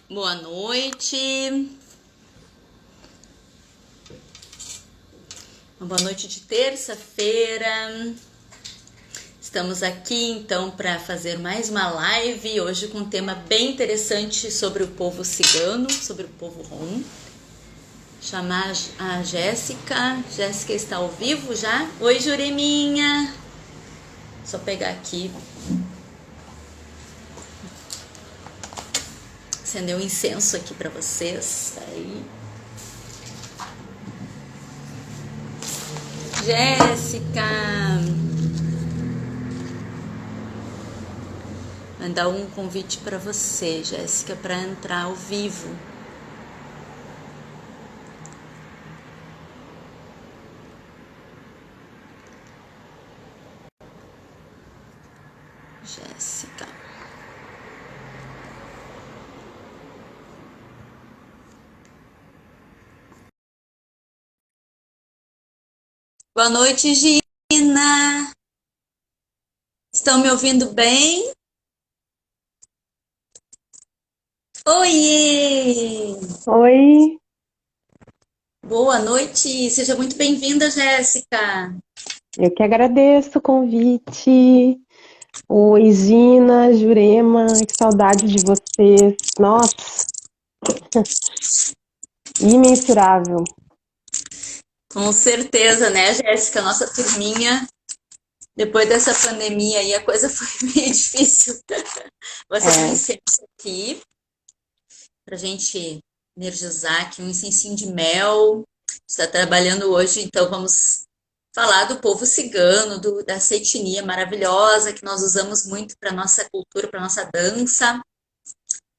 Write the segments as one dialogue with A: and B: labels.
A: Boa noite. Uma boa noite de terça-feira. Estamos aqui então para fazer mais uma live, hoje com um tema bem interessante sobre o povo cigano, sobre o povo Rom. Chamar a Jéssica. Jéssica está ao vivo já? Oi, Jureminha. Só pegar aqui. Acender um incenso aqui para vocês. Aí. Jéssica. Mandar um convite para você, Jéssica, para entrar ao vivo. Jéssica. Boa noite, Gina. Estão me ouvindo bem? Oiê!
B: Oi,
A: Boa noite, seja muito bem-vinda, Jéssica.
B: eu que agradeço o convite. Oi, Gina, Jurema, que saudade de vocês. Nossa, imensurável.
A: Com certeza, né, Jéssica? Nossa turminha, depois dessa pandemia aí, a coisa foi meio difícil. Vou acender um
B: É,
A: incenso aqui, pra gente energizar aqui, um incensinho de mel. Está trabalhando hoje, então vamos falar do povo cigano, dessa etnia maravilhosa que nós usamos muito para nossa cultura, para nossa dança.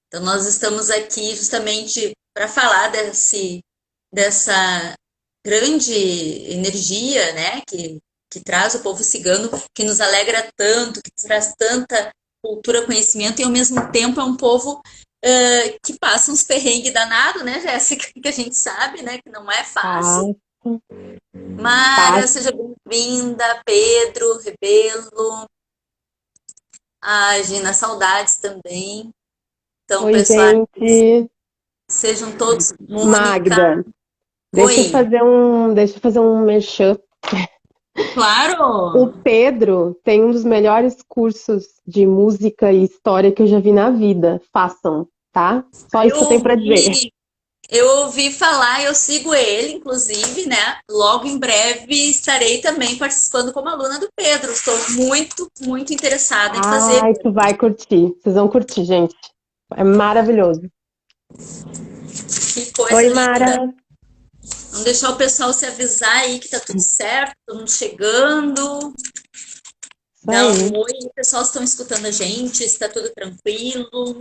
A: Então nós estamos aqui justamente para falar dessa grande energia, né, que traz o povo cigano, que nos alegra tanto, que traz tanta cultura, conhecimento, e ao mesmo tempo é um povo que passa uns perrengues danados, né, Jéssica? Que a gente sabe, né, que não é fácil.
B: passa,
A: Mara,
B: passa.
A: seja bem-vinda, Pedro, Rebelo, a Gina, saudades também. Então,
B: Oi,
A: pessoal,
B: gente.
A: sejam todos, Mônica.
B: Magda,
A: Oi,
B: deixa eu fazer um merchan. O
A: claro!
B: Pedro tem um dos melhores cursos de música e história que eu já vi na vida. Façam, tá? Só isso
A: Eu
B: que eu tenho para dizer.
A: ouvi, eu ouvi falar, eu sigo ele, inclusive, né? Logo em breve estarei também participando como aluna do Pedro. Estou muito, muito interessada em fazer.
B: Ai, tu vai curtir. Vocês vão curtir, gente. É maravilhoso.
A: Que coisa
B: Oi,
A: linda!
B: Mara.
A: Vamos deixar o pessoal se avisar aí que tá tudo certo, todo mundo chegando.
B: Isso
A: Dá um
B: aí.
A: oi, o pessoal estão escutando a gente, está tudo tranquilo.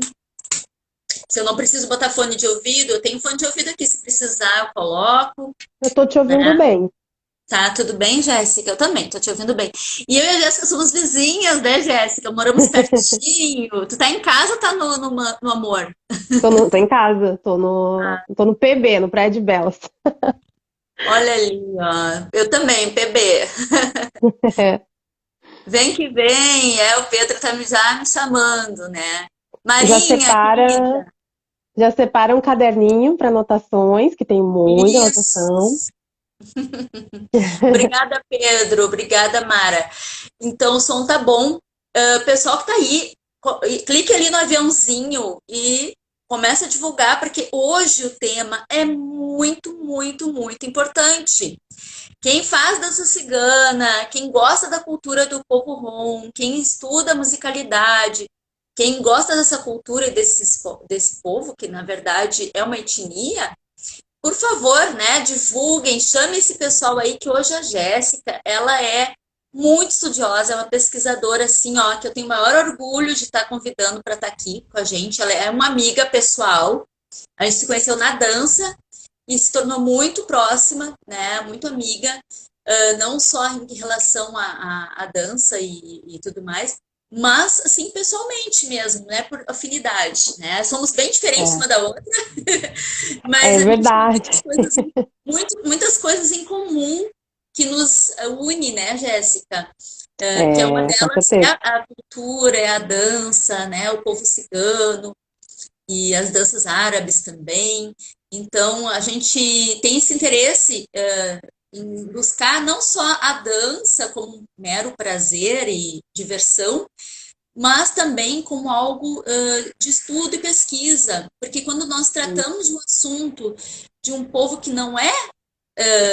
A: Se eu não preciso botar fone de ouvido, eu tenho fone de ouvido aqui. Se precisar, eu coloco,
B: Eu tô te ouvindo
A: né?
B: bem.
A: Tá, tudo bem, Jéssica? Eu também, tô te ouvindo bem. E eu e a Jéssica somos vizinhas, né, Jéssica? Moramos pertinho. Tu tá em casa ou tá no amor?
B: Tô em casa, tô no PB, no Praia de Belas.
A: Olha ali, ó. Eu também, PB. Vem que vem, o Pedro tá já me chamando, né?
B: Já
A: Marinha,
B: separa,
A: querida.
B: já separa um caderninho para anotações, que tem muita anotação.
A: Isso. Obrigada, Pedro. Obrigada, Mara. Então, o som tá bom. Pessoal que tá aí, clique ali no aviãozinho e começa a divulgar, porque hoje o tema é muito, muito, muito importante. Quem faz dança cigana, quem gosta da cultura do povo rom, quem estuda musicalidade, quem gosta dessa cultura e desse povo, que na verdade é uma etnia, por favor, né, divulguem, chame esse pessoal aí, que hoje a Jéssica, ela é muito estudiosa, é uma pesquisadora assim, ó, que eu tenho o maior orgulho de estar convidando para estar aqui com a gente. Ela é uma amiga pessoal. A gente se conheceu na dança e se tornou muito próxima, né, muito amiga, não só em relação à dança e tudo mais, mas assim pessoalmente mesmo, né, por afinidade, né? Somos bem diferentes uma da outra, mas
B: É
A: a gente tem
B: verdade.
A: muitas coisas em comum que nos une, né, Jéssica? Que é uma
B: É, com
A: delas é
B: certeza.
A: a cultura, é a dança, né, o povo cigano. e as danças árabes também. Então, a gente tem esse interesse em buscar não só a dança como um mero prazer e diversão, mas também como algo de estudo e pesquisa, porque quando nós tratamos de um assunto de um povo que não é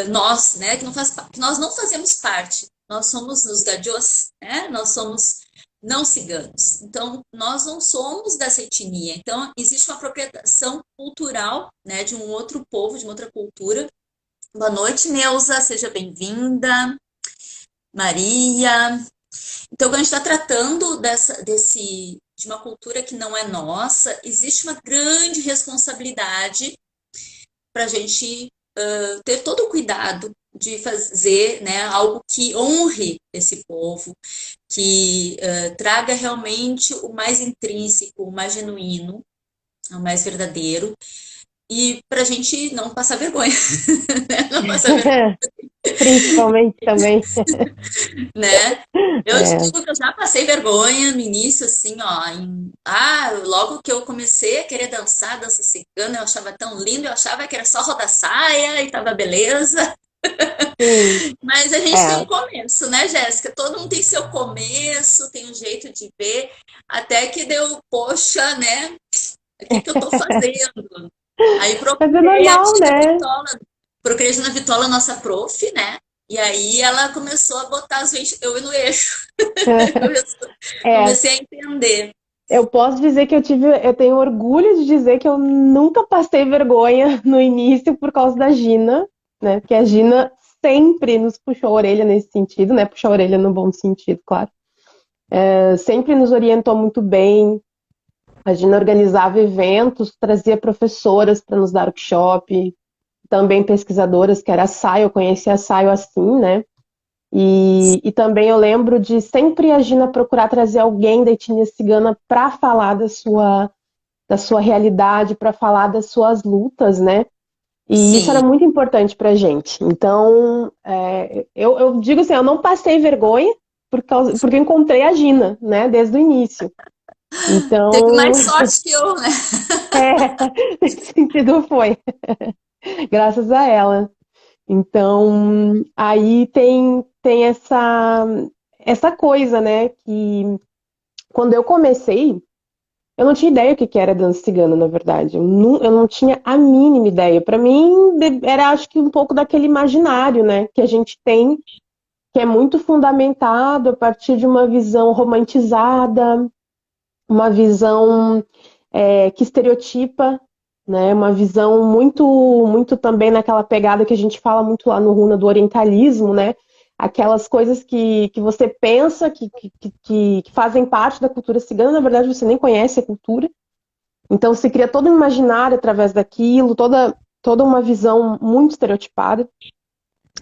A: nós, né, que, não faz, que nós não fazemos parte, nós somos os gadios, né, nós somos não ciganos, então nós não somos dessa etnia, então existe uma apropriação cultural, né, de um outro povo, de uma outra cultura. Boa noite, Neuza, seja bem-vinda. Maria. Então, quando a gente está tratando de uma cultura que não é nossa, existe uma grande responsabilidade para a gente ter todo o cuidado de fazer, né, algo que honre esse povo, que traga realmente o mais intrínseco, o mais genuíno, o mais verdadeiro, e para a gente não passar vergonha, né? Não passar vergonha,
B: Principalmente também.
A: né? Eu te
B: É,
A: digo que eu já passei vergonha no início, assim, ó. Logo que eu comecei a querer dançar dança cigana, eu achava tão lindo, eu achava que era só rodar saia e tava beleza.
B: sim,
A: Mas a gente tem
B: é.
A: um começo, né, Jéssica? Todo mundo tem seu começo, tem um jeito de ver, até que deu, poxa, né? O que que eu tô fazendo? Aí
B: Mas é
A: procurei a
B: normal,
A: Dina
B: né?
A: Vitola, procurei a Dina Vitola, nossa prof, né? E aí ela começou a botar eu no eixo.
B: É,
A: Comecei a entender.
B: eu posso dizer que eu tenho orgulho de dizer que eu nunca passei vergonha no início por causa da Gina, né? Porque a Gina sempre nos puxou a orelha nesse sentido, né? Puxou a orelha no bom sentido, claro. Sempre nos orientou muito bem. A Gina organizava eventos, trazia professoras para nos dar workshop, também pesquisadoras, que era a Saio, eu conheci a Saio assim, né? E também eu lembro de sempre a Gina procurar trazer alguém da etnia cigana para falar da sua realidade, para falar das suas lutas, né? E isso era
A: Sim,
B: muito importante para gente. Então, eu digo assim, eu não passei vergonha porque eu encontrei a Gina, né, desde o início.
A: teve
B: Então,
A: mais sorte que eu, né?
B: nesse sentido foi, graças a ela. Então, aí tem essa coisa, né, que quando eu comecei, eu não tinha ideia o que que era dança cigana, na verdade. Eu não tinha a mínima ideia. Para mim, era acho que um pouco daquele imaginário, né, que a gente tem, que é muito fundamentado a partir de uma visão romantizada, uma visão que estereotipa, né, uma visão muito também naquela pegada que a gente fala muito lá no Runa do orientalismo, né, aquelas coisas que você pensa que fazem parte da cultura cigana, na verdade você nem conhece a cultura, então se cria todo um imaginário através daquilo, toda uma visão muito estereotipada.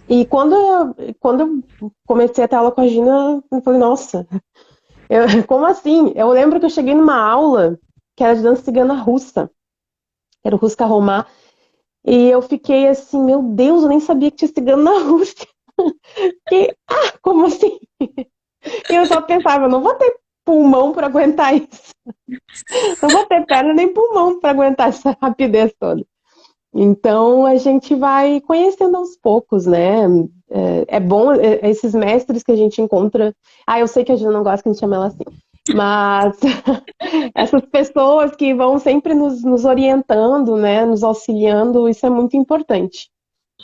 B: E quando eu comecei a ter aula com a Gina, eu falei, nossa, como assim? Eu lembro que eu cheguei numa aula que era de dança cigana russa, que era o Ruska Romá, e eu fiquei assim, meu Deus, eu nem sabia que tinha cigano na Rússia. Como assim? E eu só pensava, eu não vou ter pulmão para aguentar isso. Não vou ter perna nem pulmão para aguentar essa rapidez toda. Então a gente vai conhecendo aos poucos, né? É bom esses mestres que a gente encontra. Ah, eu sei que a gente não gosta que a gente chame ela assim, mas essas pessoas que vão sempre nos orientando, né? Nos auxiliando, isso é muito importante.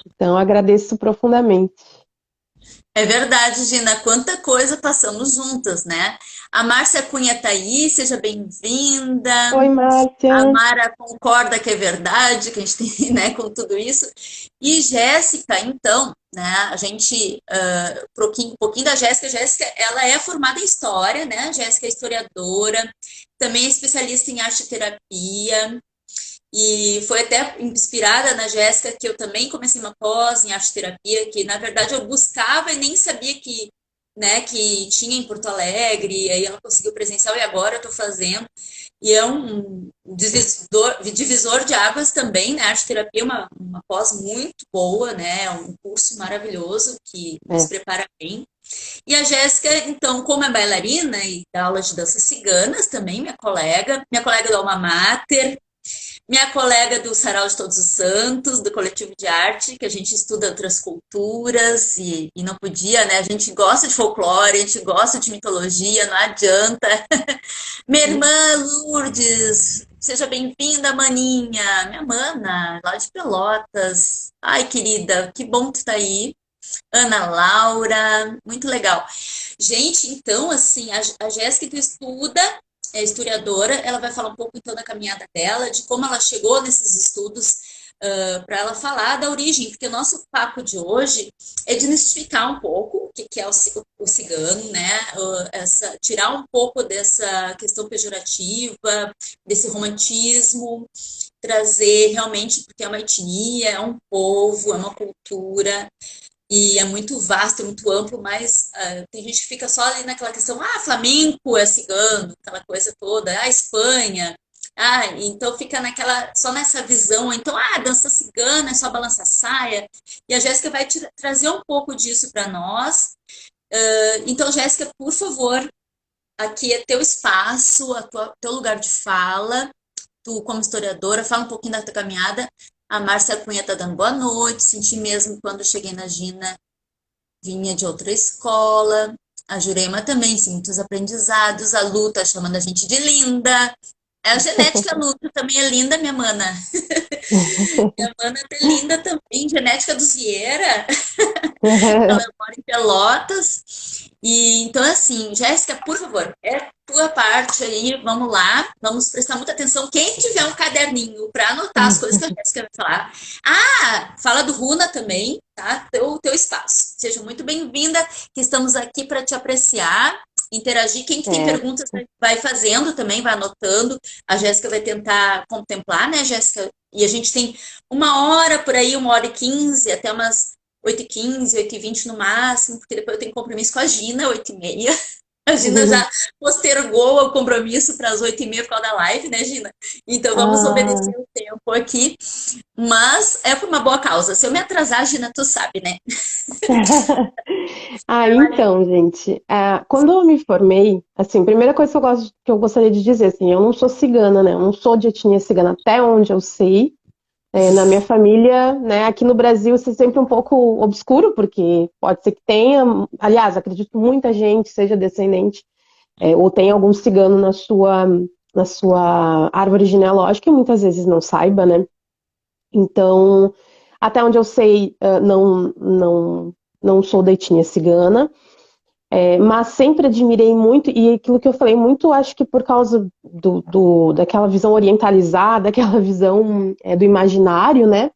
B: Então agradeço profundamente.
A: É verdade, Gina, quanta coisa passamos juntas, né? A Márcia Cunha tá aí, seja bem-vinda.
B: Oi, Márcia.
A: A Mara concorda que é verdade, que a gente tem, né, com tudo isso. E Jéssica, então, né, a gente, um pouquinho da Jéssica. Jéssica, ela é formada em História, né? Jéssica é historiadora, também é especialista em arte terapia, e foi até inspirada na Jéssica que eu também comecei uma pós em arte terapia, que na verdade eu buscava e nem sabia que né, que tinha em Porto Alegre, e aí ela conseguiu presencial e agora eu estou fazendo. E é um divisor de águas também, né? Arte terapia é uma pós muito boa, né? É um curso maravilhoso que nos
B: É.
A: prepara bem. E a Jéssica, então, como é bailarina e dá aula de danças ciganas também, minha colega do Alma Mater, minha colega do Sarau de Todos os Santos, do Coletivo de Arte, que a gente estuda outras culturas e não podia, né? A gente gosta de folclore, a gente gosta de mitologia, não adianta. Minha irmã Lourdes, seja bem-vinda, maninha. Minha mana, lá de Pelotas. Ai, querida, que bom que tu tá aí. Ana Laura, muito legal. Gente, então, assim, a Jéssica que estuda, é historiadora, ela vai falar um pouco então da caminhada dela, de como ela chegou nesses estudos, para ela falar da origem, porque o nosso papo de hoje é desmistificar um pouco o que é o cigano, né? Tirar um pouco dessa questão pejorativa, desse romantismo, trazer realmente, porque é uma etnia, é um povo, é uma cultura, e é muito vasto, é muito amplo, mas tem gente que fica só ali naquela questão, flamenco é cigano, aquela coisa toda, Espanha, então fica só nessa visão, então, dança cigana é só balançar saia, e a Jéssica vai trazer um pouco disso para nós. Então, Jéssica, por favor, aqui é teu espaço, teu lugar de fala, tu como historiadora, fala um pouquinho da tua caminhada. A Márcia Cunha tá dando boa noite, senti mesmo quando eu cheguei na Gina, vinha de outra escola. A Jurema também, sim, muitos aprendizados. A Lu tá chamando a gente de linda. É a genética, Lu, tu também é linda, minha mana. Minha mana é linda também, genética dos Vieira. Ela mora em Pelotas. E então, assim, Jéssica, por favor, é tua parte aí, vamos lá, vamos prestar muita atenção. Quem tiver um caderninho para anotar as coisas que a Jéssica vai falar. Fala do Runa também, tá? Teu espaço. Seja muito bem-vinda, que estamos aqui para te apreciar, interagir. Quem que tem
B: É.
A: perguntas vai fazendo também, vai anotando. A Jéssica vai tentar contemplar, né, Jéssica? E a gente tem 1 hora por aí, 1h15, até umas 8h15, 8h20 no máximo, porque depois eu tenho compromisso com a Gina, 8h30. A Gina já postergou o compromisso para as 8h30 por causa da live, né, Gina? Então vamos
B: Ah,
A: obedecer o tempo aqui. Mas é por uma boa causa. Se eu me atrasar, Gina, tu sabe, né?
B: então, gente, quando eu me formei, assim, primeira coisa que eu gostaria de dizer, assim, eu não sou cigana, né? Eu não sou de etnia cigana até onde eu sei. Na minha família, né, aqui no Brasil, isso é sempre um pouco obscuro, porque pode ser que tenha, aliás, acredito que muita gente seja descendente, ou tenha algum cigano na sua árvore genealógica, e muitas vezes não saiba, né? Então, até onde eu sei, não sou da etnia cigana. Mas sempre admirei muito, e aquilo que eu falei muito, acho que por causa daquela visão orientalizada, aquela visão do imaginário, né?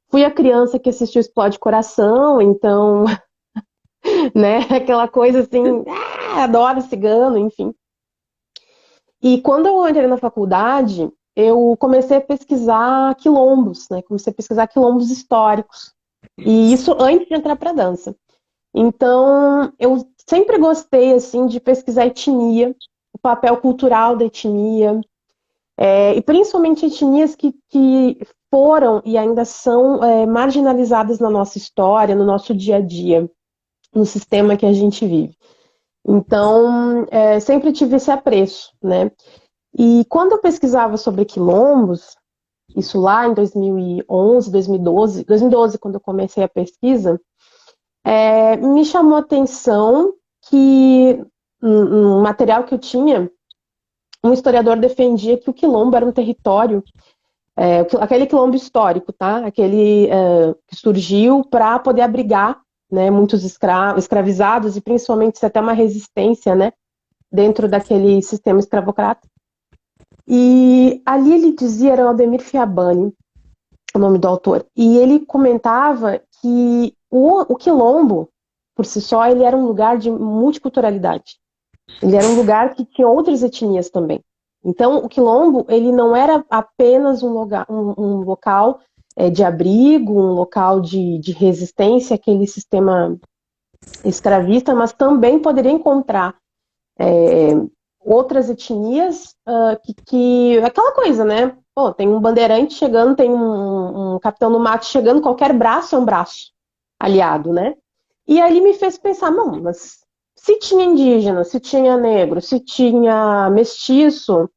B: Fui a criança que assistiu Explode Coração, então, né? Aquela coisa assim, adoro cigano, enfim. E quando eu entrei na faculdade, eu comecei a pesquisar quilombos, né? Comecei a pesquisar quilombos históricos. E isso antes de entrar para dança. Então, eu sempre gostei, assim, de pesquisar etnia, o papel cultural da etnia, e principalmente etnias que foram e ainda são marginalizadas na nossa história, no nosso dia a dia, no sistema que a gente vive. Então, sempre tive esse apreço, né? E quando eu pesquisava sobre quilombos, isso lá em 2011, 2012, quando eu comecei a pesquisa, me chamou a atenção que um material que eu tinha, um historiador defendia que o quilombo era um território, aquele quilombo histórico, tá? Aquele que surgiu para poder abrigar, né, muitos escravizados e principalmente se até uma resistência, né, dentro daquele sistema escravocrata. E ali ele dizia, era o Aldemir Fiabani, o nome do autor, e ele comentava que o quilombo, por si só, ele era um lugar de multiculturalidade. Ele era um lugar que tinha outras etnias também. Então, o quilombo, ele não era apenas um local de abrigo, um local de resistência àquele sistema escravista, mas também poderia encontrar é, outras etnias aquela coisa, né? Pô, tem um bandeirante chegando, tem um capitão no mato chegando, qualquer braço é um braço aliado, né? E aí me fez pensar, não, mas se tinha indígena, se tinha negro, se tinha mestiço,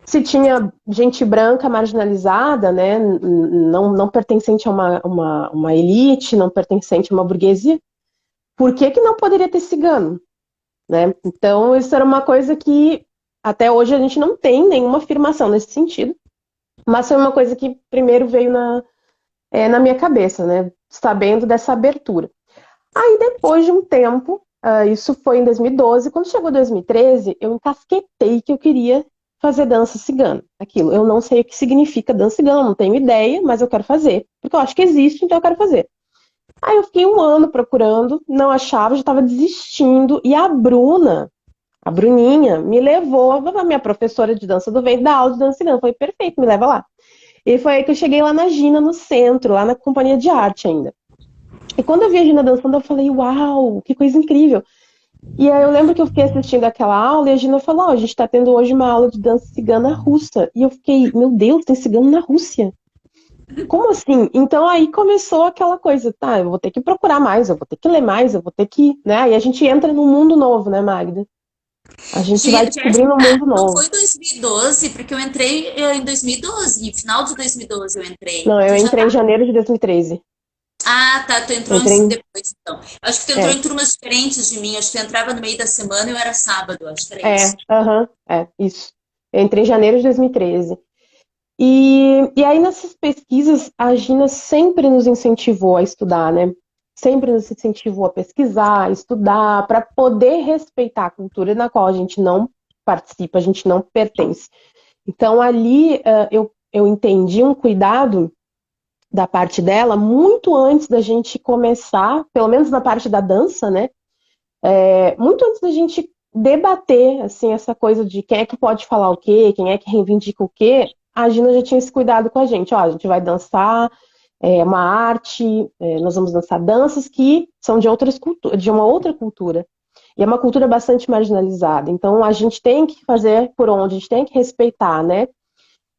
B: se tinha gente branca marginalizada, né, não pertencente a uma elite, não pertencente a uma burguesia, por que que não poderia ter cigano, né? Então, isso era uma coisa que até hoje a gente não tem nenhuma afirmação nesse sentido, mas foi uma coisa que primeiro veio na minha cabeça, né, sabendo dessa abertura. Aí, depois de um tempo, isso foi em 2012, quando chegou 2013, eu encasquetei que eu queria fazer dança cigana. Aquilo, eu não sei o que significa dança cigana, não tenho ideia, mas eu quero fazer. Porque eu acho que existe, então eu quero fazer. Aí eu fiquei um ano procurando, não achava, já estava desistindo. E a Bruninha, me levou, a minha professora de dança do ventre, da aula de dança cigana. Foi perfeito, me leva lá. E foi aí que eu cheguei lá na Gina, no centro, lá na companhia de arte ainda. E quando eu vi a Gina dançando, eu falei, uau, que coisa incrível. E aí eu lembro que eu fiquei assistindo aquela aula e a Gina falou, a gente tá tendo hoje uma aula de dança cigana russa. E eu fiquei, meu Deus, tem cigano na Rússia? Como assim? Então aí começou aquela coisa, tá, eu vou ter que procurar mais, eu vou ter que ler mais, eu vou ter que, né? E a gente entra num mundo novo, né, Magda? A gente vai descobrindo um
A: Jéssica,
B: mundo
A: não
B: novo.
A: foi 2012, porque eu entrei em 2012, no final de 2012 eu entrei.
B: Não, eu
A: Tu já
B: entrei
A: tá.
B: em janeiro de 2013.
A: Ah, tá, tu entrou
B: Entrei em,
A: depois, então. Acho que tu entrou
B: é,
A: em turmas diferentes de mim, acho que tu entrava no meio da semana e eu era sábado, acho que era isso.
B: aham, isso. Eu entrei em janeiro de 2013. E aí, nessas pesquisas, a Gina sempre nos incentivou a estudar, né? Sempre nos incentivou a pesquisar, a estudar, para poder respeitar a cultura na qual a gente não participa, a gente não pertence. Então, ali, eu entendi um cuidado da parte dela muito antes da gente começar, pelo menos na parte da dança, né? Muito antes da gente debater, assim, essa coisa de quem é que pode falar o quê, quem é que reivindica o quê, a Gina já tinha esse cuidado com a gente. Ó, a gente vai dançar uma arte, nós vamos dançar danças que são de outras culturas, de uma outra cultura. E é uma cultura bastante marginalizada. Então, a gente tem que fazer por onde, a gente tem que respeitar, né?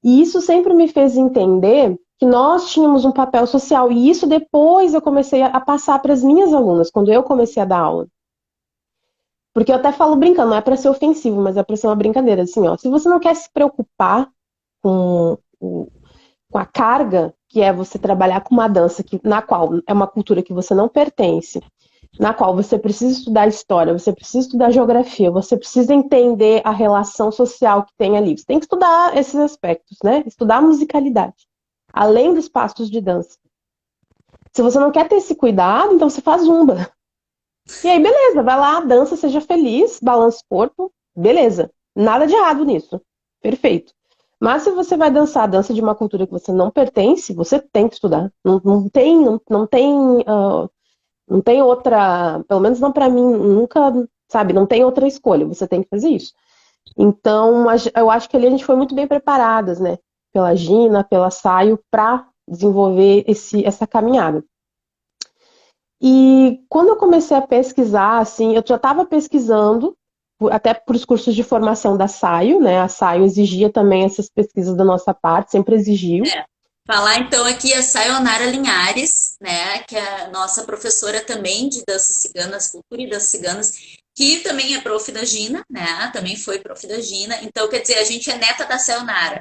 B: E isso sempre me fez entender que nós tínhamos um papel social. E isso depois eu comecei a passar para as minhas alunas, quando eu comecei a dar aula. Porque eu até falo brincando, não é para ser ofensivo, mas é para ser uma brincadeira. Assim, ó, se você não quer se preocupar com, com a carga que é você trabalhar com uma dança na qual é uma cultura que você não pertence, na qual você precisa estudar história, você precisa estudar geografia, você precisa entender a relação social que tem ali. Você tem que estudar esses aspectos, né? Estudar a musicalidade, além dos passos de dança. Se você não quer ter esse cuidado, então você faz zumba. E aí, beleza, vai lá, dança, seja feliz, balança o corpo, beleza. Nada de errado nisso. Perfeito. Mas se você vai dançar a dança de uma cultura que você não pertence, você tem que estudar. Não tem outra, pelo menos não para mim, nunca, sabe, não tem outra escolha, você tem que fazer isso. Então, eu acho que ali a gente foi muito bem preparadas, né? Pela Gina, pela Saio, para desenvolver essa caminhada. E quando eu comecei a pesquisar, assim, eu já estava pesquisando, até para os cursos de formação da Saio, né? A Saio exigia também essas pesquisas da nossa parte, sempre exigiu.
A: É. Falar então aqui a Sayonara Linhares, né, que é a nossa professora também de danças ciganas, cultura e danças ciganas, que também é prof da Gina, né, também foi prof da Gina, então quer dizer, a gente é neta da Sayonara,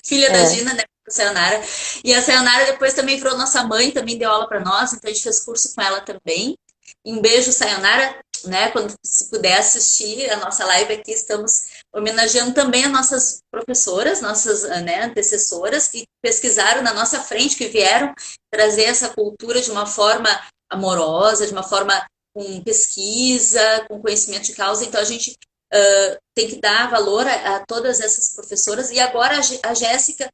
A: filha da
B: É,
A: Gina, neta da Sayonara, e a Sayonara depois também virou nossa mãe, também deu aula para nós, então a gente fez curso com ela também. Um beijo, Sayonara, né, quando se puder assistir a nossa live aqui, estamos homenageando também as nossas professoras, nossas, né, antecessoras, que pesquisaram na nossa frente, que vieram trazer essa cultura de uma forma amorosa, de uma forma com pesquisa, com conhecimento de causa. Então, a gente tem que dar valor a todas essas professoras. E agora a Jéssica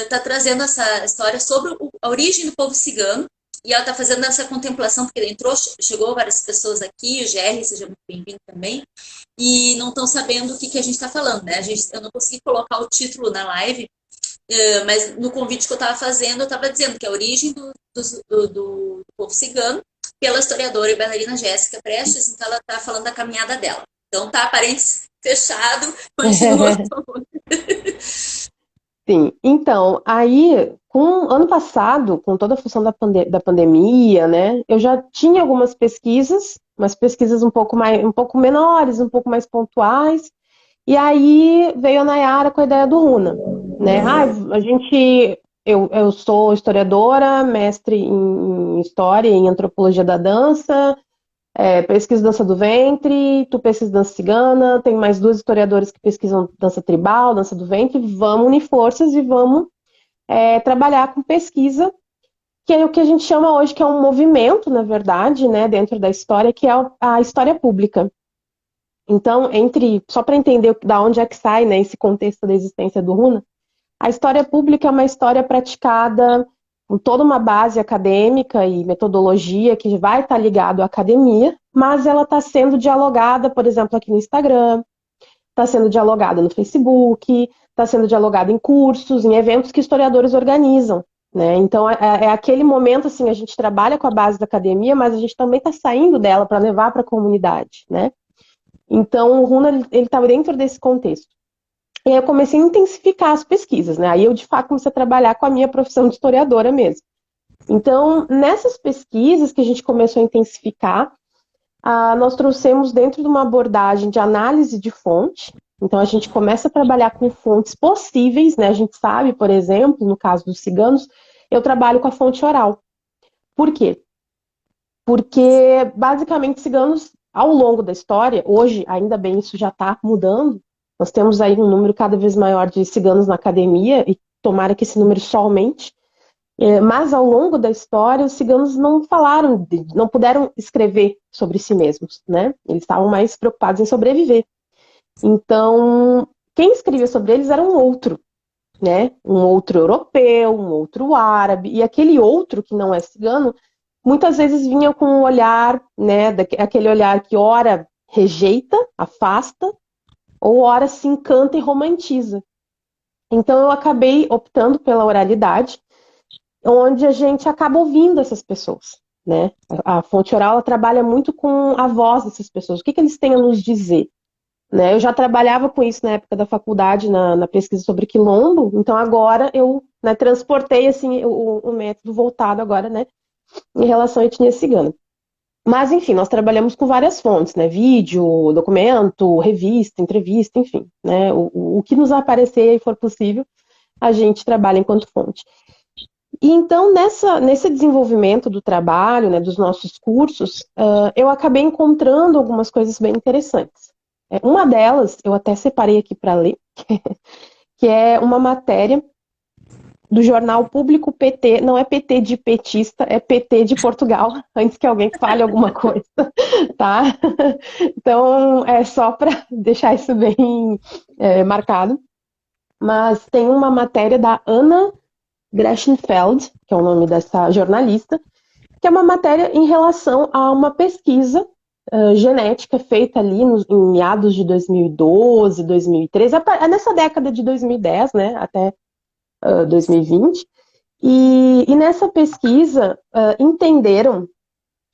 A: está trazendo essa história sobre a origem do povo cigano, e ela está fazendo essa contemplação, porque entrou, chegou várias pessoas aqui, o GR, seja muito bem-vindo também, e não estão sabendo o que a gente está falando, né? Eu não consegui colocar o título na live, mas no convite que eu estava fazendo, eu estava dizendo que a origem do povo cigano pela historiadora e bailarina Jéssica Prestes, então ela está falando da caminhada dela. Então tá, parênteses fechado, continua.
B: Sim, então, aí, ano passado, com toda a função da pandemia, né, eu já tinha algumas pesquisas, umas pesquisas um pouco menores, um pouco mais pontuais, e aí veio a Nayara com a ideia do Runa, né? Eu sou historiadora, mestre em História e em Antropologia da Dança, pesquiso dança do ventre, tu pesquisa dança cigana, tem mais duas historiadoras que pesquisam dança tribal, dança do ventre, vamos unir forças e vamos trabalhar com pesquisa, que é o que a gente chama hoje, que é um movimento, na verdade, né, dentro da história, que é a história pública. Então, só para entender da onde é que sai, né, esse contexto da existência do Runa, a história pública é uma história praticada com toda uma base acadêmica e metodologia que vai estar ligado à academia, mas ela está sendo dialogada, por exemplo, aqui no Instagram, está sendo dialogada no Facebook, está sendo dialogada em cursos, em eventos que historiadores organizam, né? Então é aquele momento assim, a gente trabalha com a base da academia, mas a gente também está saindo dela para levar para a comunidade, né? Então o Runa ele está dentro desse contexto. E aí eu comecei a intensificar as pesquisas, né? Aí eu, de fato, comecei a trabalhar com a minha profissão de historiadora mesmo. Então, nessas pesquisas que a gente começou a intensificar, nós trouxemos dentro de uma abordagem de análise de fonte. Então, a gente começa a trabalhar com fontes possíveis, né? A gente sabe, por exemplo, no caso dos ciganos, eu trabalho com a fonte oral. Por quê? Porque, basicamente, ciganos, ao longo da história, hoje, ainda bem, isso já está mudando. Nós temos aí um número cada vez maior de ciganos na academia, e tomara que esse número só aumente. Mas ao longo da história, os ciganos não falaram, não puderam escrever sobre si mesmos, né? Eles estavam mais preocupados em sobreviver. Então, quem escrevia sobre eles era um outro, né? Um outro europeu, um outro árabe, e aquele outro que não é cigano, muitas vezes vinha com um olhar, né? Aquele olhar que ora rejeita, afasta, ou ora se encanta e romantiza. Então eu acabei optando pela oralidade, onde a gente acaba ouvindo essas pessoas, né? A fonte oral ela trabalha muito com a voz dessas pessoas, o que eles têm a nos dizer, né? Eu já trabalhava com isso na época da faculdade, na pesquisa sobre quilombo, então agora eu, né, transportei assim, o método voltado agora, né, em relação à etnia cigana. Mas, enfim, nós trabalhamos com várias fontes, né? Vídeo, documento, revista, entrevista, enfim, né? O que nos aparecer e for possível, a gente trabalha enquanto fonte. E então, nesse desenvolvimento do trabalho, né, dos nossos cursos, eu acabei encontrando algumas coisas bem interessantes. Uma delas, eu até separei aqui para ler, que é uma matéria do jornal Público PT, não é PT de petista, é PT de Portugal, antes que alguém fale alguma coisa, tá? Então, é só para deixar isso bem marcado. Mas tem uma matéria da Anna Grechenfeld, que é o nome dessa jornalista, que é uma matéria em relação a uma pesquisa genética feita ali em meados de 2012, 2013, nessa década de 2010, né, até 2020. E nessa pesquisa entenderam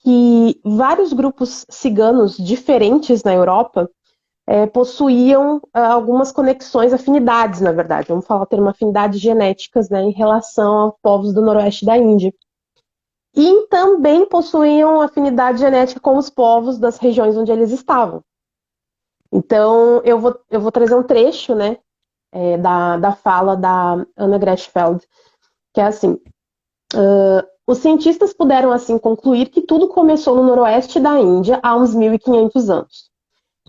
B: que vários grupos ciganos diferentes na Europa possuíam algumas conexões, afinidades, na verdade, vamos falar o termo afinidades genéticas, né, em relação aos povos do noroeste da Índia. E também possuíam afinidade genética com os povos das regiões onde eles estavam. Então, eu vou trazer um trecho, né, da fala da Anna Grechenfeld, que é assim: os cientistas puderam assim concluir que tudo começou no noroeste da Índia há uns 1.500 anos.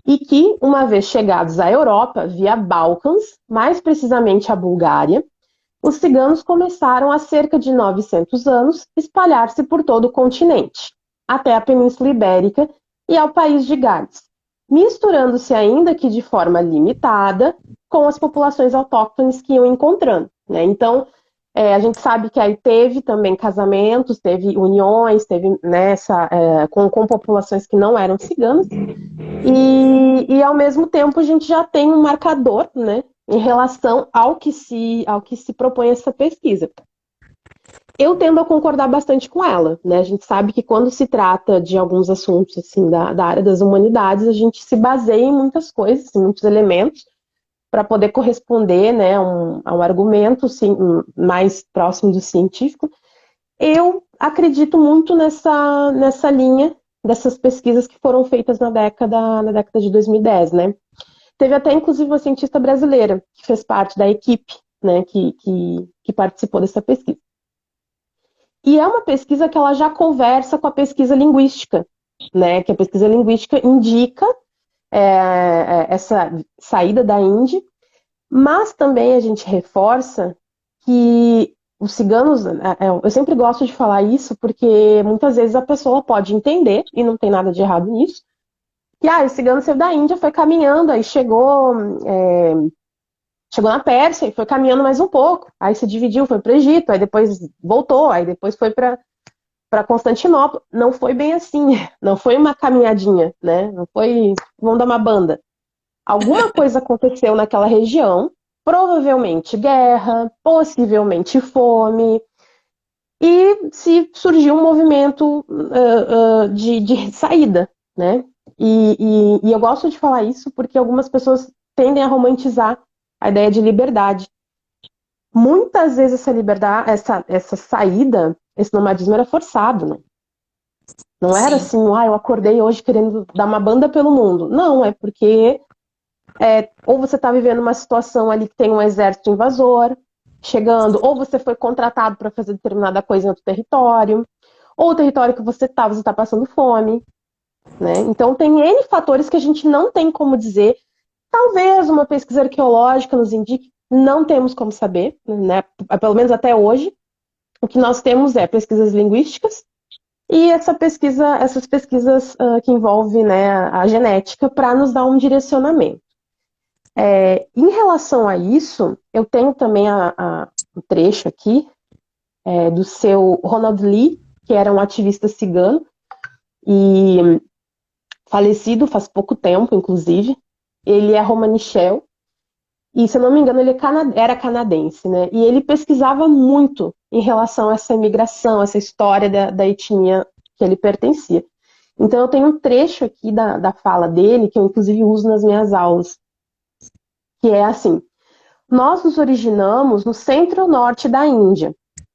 B: E que, uma vez chegados à Europa, via Balcãs, mais precisamente a Bulgária, os ciganos começaram há cerca de 900 anos espalhar-se por todo o continente, até a Península Ibérica e ao país de Gales, misturando-se ainda que de forma limitada com as populações autóctones que iam encontrando, né? Então, a gente sabe que aí teve também casamentos, teve uniões, teve com populações que não eram ciganas, e ao mesmo tempo a gente já tem um marcador, né, em relação ao que se propõe essa pesquisa. Eu tendo a concordar bastante com ela, né? A gente sabe que quando se trata de alguns assuntos assim da área das humanidades, a gente se baseia em muitas coisas, em muitos elementos, para poder corresponder, né, a um argumento sim, mais próximo do científico. Eu acredito muito nessa linha dessas pesquisas que foram feitas na década de 2010, né? Teve até, inclusive, uma cientista brasileira que fez parte da equipe, né, que participou dessa pesquisa. E é uma pesquisa que ela já conversa com a pesquisa linguística, né? Que a pesquisa linguística indica essa saída da Índia, mas também a gente reforça que os ciganos, eu sempre gosto de falar isso porque muitas vezes a pessoa pode entender, e não tem nada de errado nisso, que o cigano saiu da Índia, foi caminhando, aí chegou na Pérsia e foi caminhando mais um pouco, aí se dividiu, foi para o Egito, aí depois voltou, aí depois foi para Constantinopla. Não foi bem assim, não foi uma caminhadinha, né? Não foi, vamos dar uma banda. Alguma coisa aconteceu naquela região, provavelmente guerra, possivelmente fome, e se surgiu um movimento de saída, né? E eu gosto de falar isso porque algumas pessoas tendem a romantizar a ideia de liberdade. Muitas vezes essa liberdade, essa saída, esse nomadismo era forçado, né? Não era
A: Sim.
B: assim, eu acordei hoje querendo dar uma banda pelo mundo. Não, é porque ou você está vivendo uma situação ali que tem um exército invasor chegando, ou você foi contratado para fazer determinada coisa em outro território, ou o território que você está passando fome, né? Então tem N fatores que a gente não tem como dizer. Talvez uma pesquisa arqueológica nos indique, não temos como saber, né? Pelo menos até hoje. O que nós temos é pesquisas linguísticas e essas pesquisas que envolvem, né, a genética para nos dar um direcionamento. Em relação a isso, eu tenho também um trecho aqui do seu Ronald Lee, que era um ativista cigano e falecido faz pouco tempo, inclusive. Ele é romanichel e, se eu não me engano, ele era canadense, né? E ele pesquisava muito em relação a essa imigração, essa história da etnia que ele pertencia. Então, eu tenho um trecho aqui da fala dele, que eu, inclusive, uso nas minhas aulas, que é assim: nós nos originamos no centro-norte da Índia.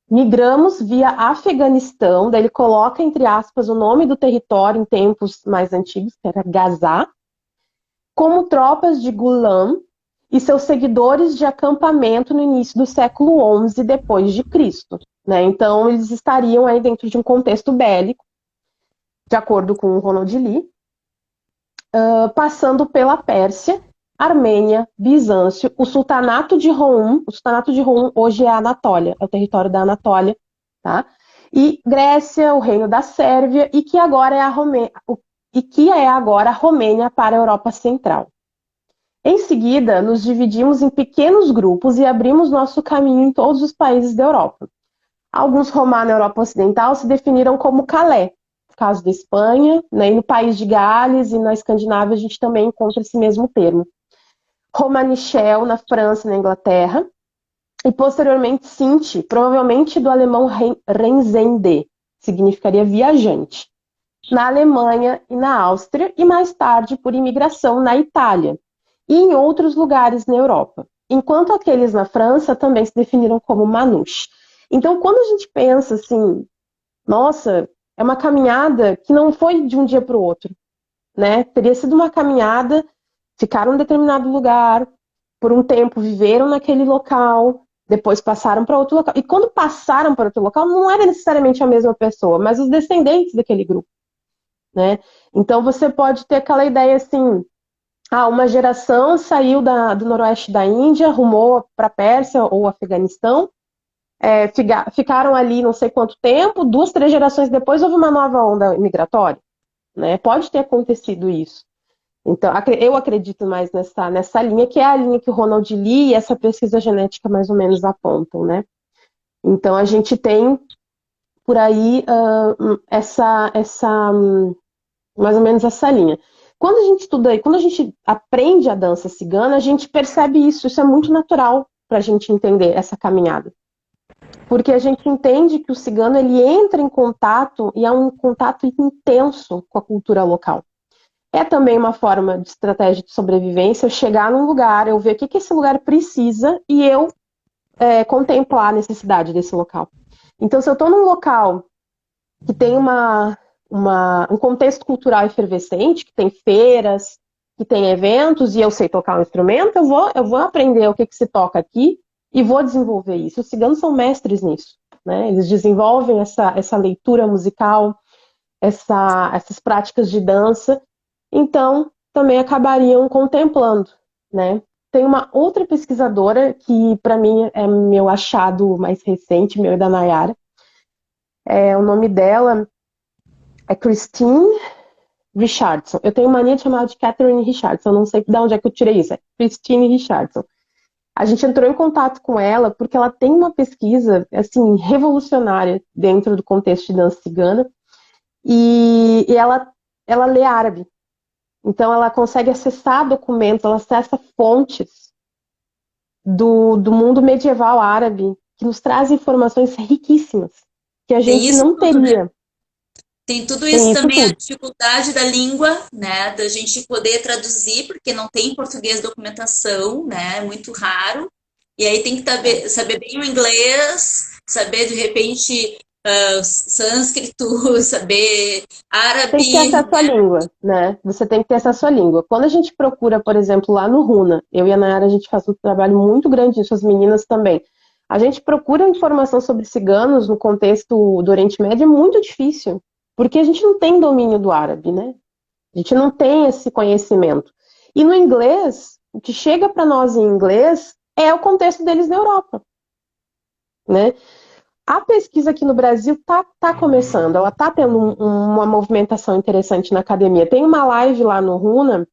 B: Migramos via Afeganistão, daí ele coloca, entre aspas, o nome do território em tempos mais antigos, que era Gazá, como tropas de Ghulam e seus seguidores de acampamento no início do século XI depois de Cristo, né? Então, eles estariam aí dentro de um contexto bélico, de acordo com o Ronald Lee, passando pela Pérsia, Armênia, Bizâncio, o Sultanato de Roum. O Sultanato de Roum hoje é a Anatólia, é o território da Anatólia, tá? E Grécia, o reino da Sérvia, e que agora é a Romênia para a Europa Central. Em seguida, nos dividimos em pequenos grupos e abrimos nosso caminho em todos os países da Europa. Alguns romanos na Europa Ocidental se definiram como Calais, no caso da Espanha, né? E no país de Gales e na Escandinávia a gente também encontra esse mesmo termo. Romanichel na França e na Inglaterra, e posteriormente Sinti, provavelmente do alemão Reisende, significaria viajante, na Alemanha e na Áustria, e mais tarde por imigração na Itália e em outros lugares na Europa. Enquanto aqueles na França também se definiram como Manouche. Então, quando a gente pensa assim, nossa, é uma caminhada que não foi de um dia para o outro, né? Teria sido uma caminhada, ficaram em um determinado lugar, por um tempo viveram naquele local, depois passaram para outro local. E quando passaram para outro local, não era necessariamente a mesma pessoa, mas os descendentes daquele grupo, né? Então você pode ter aquela ideia assim, uma geração saiu do noroeste da Índia, rumou para a Pérsia ou Afeganistão, ficaram ali não sei quanto tempo, 2, 3 gerações depois houve uma nova onda migratória, né? Pode ter acontecido isso. Então, eu acredito mais nessa linha, que é a linha que o Ronald Lee e essa pesquisa genética mais ou menos apontam, né? Então, a gente tem por aí mais ou menos essa linha. Quando a gente estuda, quando a gente aprende a dança cigana, a gente percebe isso é muito natural para a gente entender essa caminhada. porque a gente entende que o cigano ele entra em contato e é um contato intenso com a cultura local. É também uma forma de estratégia de sobrevivência, eu chegar num lugar, eu ver o que, que esse lugar precisa e eu contemplar a necessidade desse local. Então, se eu estou num local que tem um contexto cultural efervescente, que tem feiras, que tem eventos, e eu sei tocar um instrumento, eu vou aprender o que, que se toca aqui e vou desenvolver isso. Os ciganos são mestres nisso, né? Eles desenvolvem essa leitura musical, essas práticas de dança, então também acabariam contemplando, né? Tem uma outra pesquisadora que, para mim, é meu achado mais recente, meu e da Nayara. O nome dela é Christine Richardson. Eu tenho mania de chamar ela de Catherine Richardson. Eu não sei de onde é que eu tirei isso. É Christine Richardson. A gente entrou em contato com ela porque ela tem uma pesquisa assim revolucionária dentro do contexto de dança cigana e ela lê árabe. Então ela consegue acessar documentos, ela acessa fontes do mundo medieval árabe que nos traz informações riquíssimas que a
A: Tem
B: gente
A: isso
B: não
A: tudo, né?
B: teria.
A: Tem tudo
B: Tem
A: isso
B: isso
A: também, a
B: tudo.
A: dificuldade da língua, né? Da gente poder traduzir, porque não tem em português documentação, né? É muito raro. E aí tem que saber bem o inglês, saber de repente sânscrito, saber
B: Tem que ter
A: árabe,
B: acesso à
A: né?
B: língua, né? Você tem que ter acesso à língua. Quando a gente procura, por exemplo, lá no Runa, eu e a Nayara, a gente faz um trabalho muito grande nisso, as meninas também. A gente procura informação sobre ciganos no contexto do Oriente Médio, é muito difícil, porque a gente não tem domínio do árabe, né? A gente não tem esse conhecimento. E no inglês, o que chega para nós em inglês é o contexto deles na Europa, né? A pesquisa aqui no Brasil tá começando, ela tá tendo uma movimentação interessante na academia. Tem uma live lá no Runa,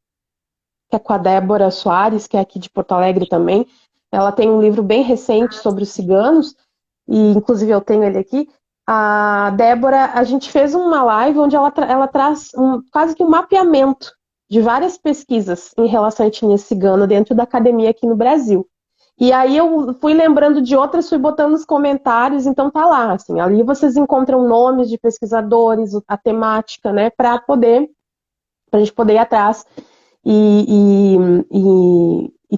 B: que é com a Débora Soares, que é aqui de Porto Alegre também. Ela tem um livro bem recente sobre os ciganos, e inclusive eu tenho ele aqui. A Débora, a gente fez uma live onde ela traz quase que um mapeamento de várias pesquisas em relação à etnia cigana dentro da academia aqui no Brasil. E aí eu fui lembrando de outras, fui botando nos comentários, então tá lá, assim, ali vocês encontram nomes de pesquisadores, a temática, né, pra gente poder ir atrás e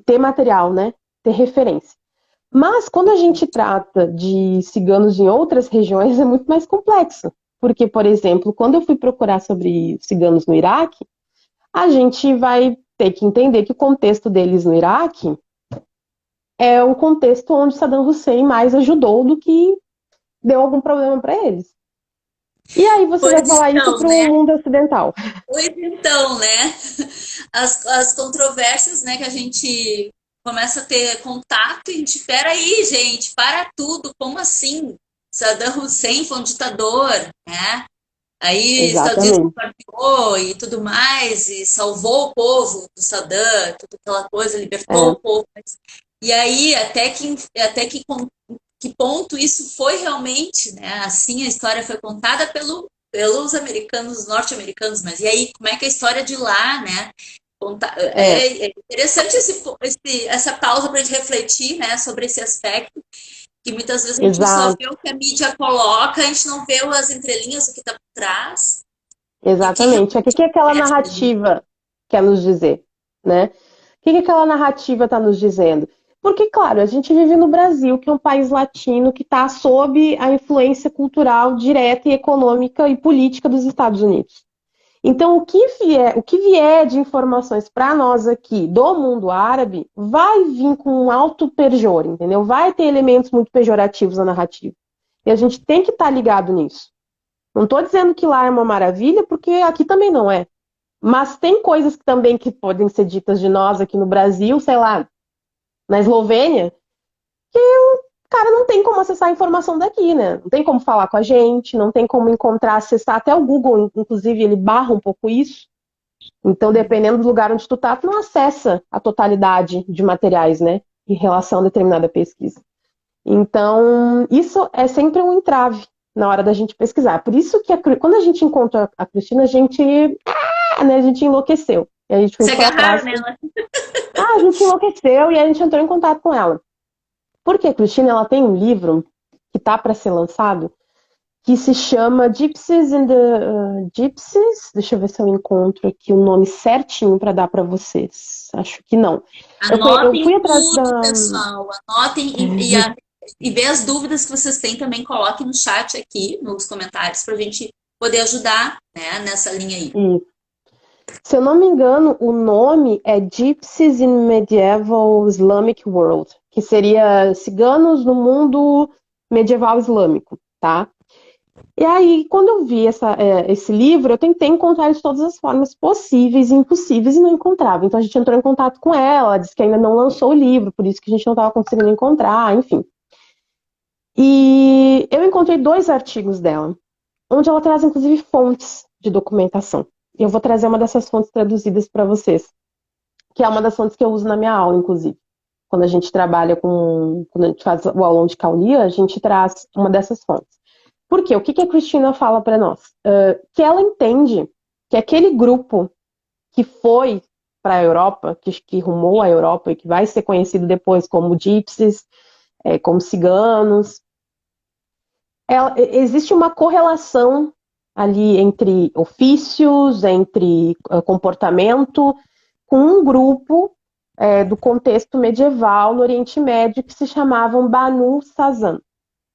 B: ter material, né, ter referência. Mas quando a gente trata de ciganos em outras regiões é muito mais complexo, porque, por exemplo, quando eu fui procurar sobre ciganos no Iraque, a gente vai ter que entender que o contexto deles no Iraque é um contexto onde Saddam Hussein mais ajudou do que deu algum problema para eles. E aí você vai
A: Pois
B: falar isso
A: então,
B: para o
A: né?
B: mundo ocidental.
A: Pois então, né? As controvérsias, né, que a gente começa a ter contato e a gente, peraí, gente, para tudo, como assim? Saddam Hussein foi um ditador, né? Aí Estados Unidos
B: Exatamente.
A: bombardeou e tudo mais, e salvou o povo do Saddam, toda aquela coisa, libertou
B: É,
A: o povo. E aí, que ponto isso foi realmente, né? Assim a história foi contada pelos americanos, norte-americanos, mas e aí, como é que é a história de lá, né?
B: é,
A: É interessante essa pausa para a gente refletir, né, sobre esse aspecto, que muitas vezes a gente só vê
B: exato,
A: o que a mídia coloca, a gente não vê as entrelinhas, o que está por trás, e o que
B: exatamente. O que
A: realmente
B: que aquela
A: acontece ali.
B: narrativa quer nos dizer, né? O que que aquela narrativa está nos dizendo? Porque, claro, a gente vive no Brasil, que é um país latino que está sob a influência cultural direta e econômica e política dos Estados Unidos. Então, o que vier de informações para nós aqui do mundo árabe vai vir com um alto pejor, entendeu? Vai ter elementos muito pejorativos na narrativa. E a gente tem que estar ligado nisso. Não estou dizendo que lá é uma maravilha, porque aqui também não é. Mas tem coisas também que podem ser ditas de nós aqui no Brasil, sei lá, na Eslovênia, cara, não tem como acessar a informação daqui, né? Não tem como falar com a gente, não tem como encontrar, acessar até o Google, inclusive, ele barra um pouco isso. Então, dependendo do lugar onde tu não acessa a totalidade de materiais, né, em relação a determinada pesquisa. Então, isso é sempre um entrave na hora da gente pesquisar. Por isso que quando a gente encontrou a Cristina, a gente enlouqueceu. E a gente
A: Se
B: foi
A: agarraram
B: atrás.
A: nela.
B: A gente enlouqueceu e a gente entrou em contato com ela. Porque a Cristina, ela tem um livro que tá para ser lançado, que se chama Gypsies in the Gypsies. Deixa eu ver se eu encontro aqui o nome certinho para dar para vocês. Acho que não. Eu
A: Anotem
B: fui atrás
A: tudo,
B: da.
A: pessoal. Anotem e ver as dúvidas que vocês têm também, coloquem no chat aqui, nos comentários, para a gente poder ajudar, né, nessa linha aí.
B: Se eu não me engano, o nome é Gypsies in Medieval Islamic World, que seria ciganos no mundo medieval islâmico, tá? E aí, quando eu vi esse livro, eu tentei encontrar de todas as formas possíveis e impossíveis e não encontrava. Então a gente entrou em contato com ela, disse que ainda não lançou o livro, por isso que a gente não estava conseguindo encontrar, enfim. E eu encontrei 2 artigos dela, onde ela traz inclusive fontes de documentação. E eu vou trazer uma dessas fontes traduzidas para vocês, que é uma das fontes que eu uso na minha aula, inclusive. Quando a gente trabalha quando a gente faz o aulão de Caulia, a gente traz uma dessas fontes. Por quê? O que a Cristina fala para nós? Que ela entende que aquele grupo que foi para a Europa, que rumou à Europa e que vai ser conhecido depois como gypsies, como ciganos, existe uma correlação ali entre ofícios, entre comportamento, com um grupo do contexto medieval no Oriente Médio que se chamavam Banu Sazan.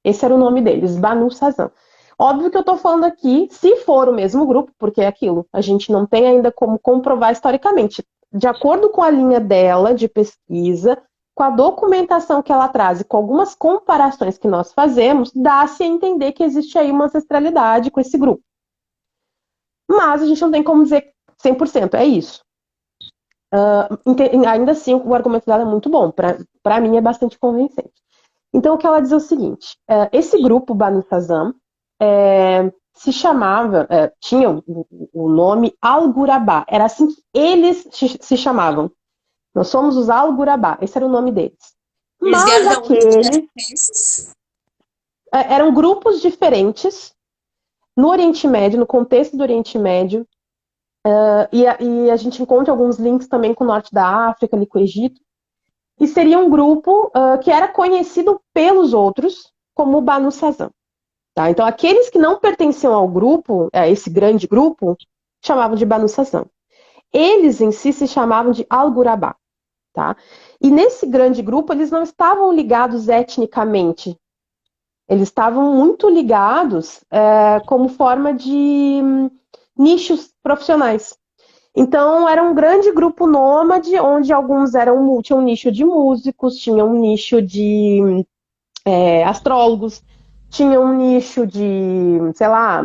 B: Esse era o nome deles, Banu Sazan. Óbvio que eu estou falando aqui, se for o mesmo grupo, porque é aquilo, a gente não tem ainda como comprovar historicamente. De acordo com a linha dela de pesquisa, com a documentação que ela traz e com algumas comparações que nós fazemos, dá-se a entender que existe aí uma ancestralidade com esse grupo. Mas a gente não tem como dizer 100%, é isso. Ainda assim, o argumento dela é muito bom, para mim é bastante convincente. Então, o que ela diz é o seguinte: esse grupo Banu Sazan se chamava, tinha o nome Al-Ghurabá, era assim que eles se chamavam. Nós somos os Al-Ghurabá, esse era o nome deles.
A: Eles
B: Mas
A: vieram da onde?
B: aqueles eram grupos diferentes no Oriente Médio, no contexto do Oriente Médio, e a gente encontra alguns links também com o norte da África, ali com o Egito. E seria um grupo que era conhecido pelos outros como Banu Sazan. Tá? Então, aqueles que não pertenciam ao grupo, a esse grande grupo, chamavam de Banu Sazan. Eles em si se chamavam de Al-Ghurabá. Tá? E nesse grande grupo, eles não estavam ligados etnicamente. Eles estavam muito ligados como forma de nichos profissionais. Então, era um grande grupo nômade, onde alguns tinham um nicho de músicos, tinham um nicho de astrólogos, tinham um nicho de, sei lá,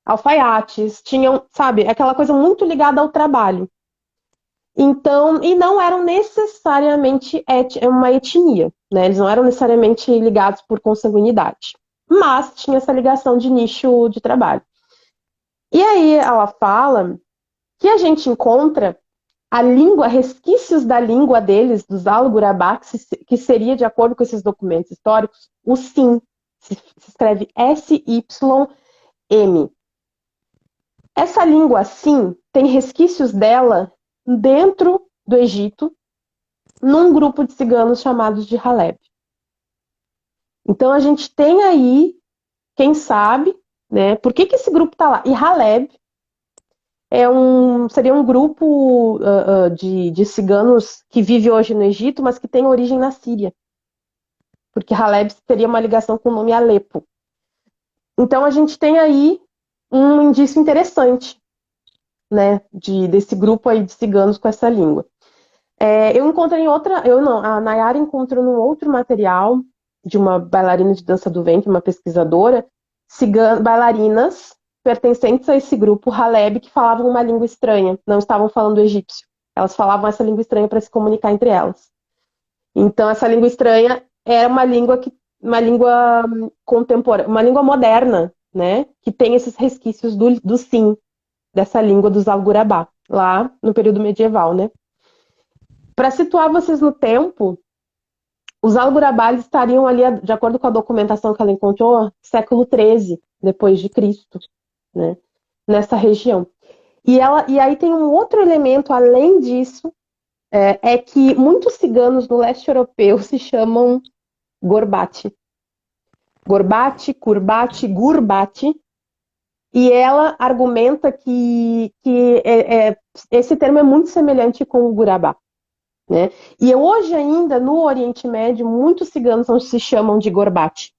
B: alfaiates, tinham, sabe, aquela coisa muito ligada ao trabalho. Então, e não eram necessariamente uma etnia, né? Eles não eram necessariamente ligados por consanguinidade, mas tinha essa ligação de nicho de trabalho. E aí ela fala que a gente encontra a língua, resquícios da língua deles, dos Al-Ghurabá, que seria, de acordo com esses documentos históricos, o Sim. Se escreve S-Y-M. Essa língua Sim tem resquícios dela dentro do Egito, num grupo de ciganos chamados de Haleb. Então a gente tem aí, quem sabe, né, por que esse grupo está lá? E Haleb seria um grupo de ciganos que vive hoje no Egito, mas que tem origem na Síria. Porque Haleb teria uma ligação com o nome Alepo. Então a gente tem aí um indício interessante, né, desse grupo aí de ciganos com essa língua. Eu encontrei a Nayara encontrou num outro material de uma bailarina de dança do ventre, uma pesquisadora, bailarinas pertencentes a esse grupo Haleb que falavam uma língua estranha, não estavam falando egípcio. Elas falavam essa língua estranha para se comunicar entre elas. Então, essa língua estranha era uma língua contemporânea, uma língua moderna, né? Que tem esses resquícios do sim, dessa língua dos Al-Ghurabá, lá no período medieval, né? Para situar vocês no tempo, os Al-Ghurabá estariam ali, de acordo com a documentação que ela encontrou, século XIII depois de Cristo, né? Nessa região. E aí tem um outro elemento além disso, que muitos ciganos no leste europeu se chamam Gorbati. Gorbate, Kurbate, Gurbate, e ela argumenta que esse termo é muito semelhante com o Gurabá, né? E hoje ainda, no Oriente Médio, muitos ciganos não se chamam de Gorbate.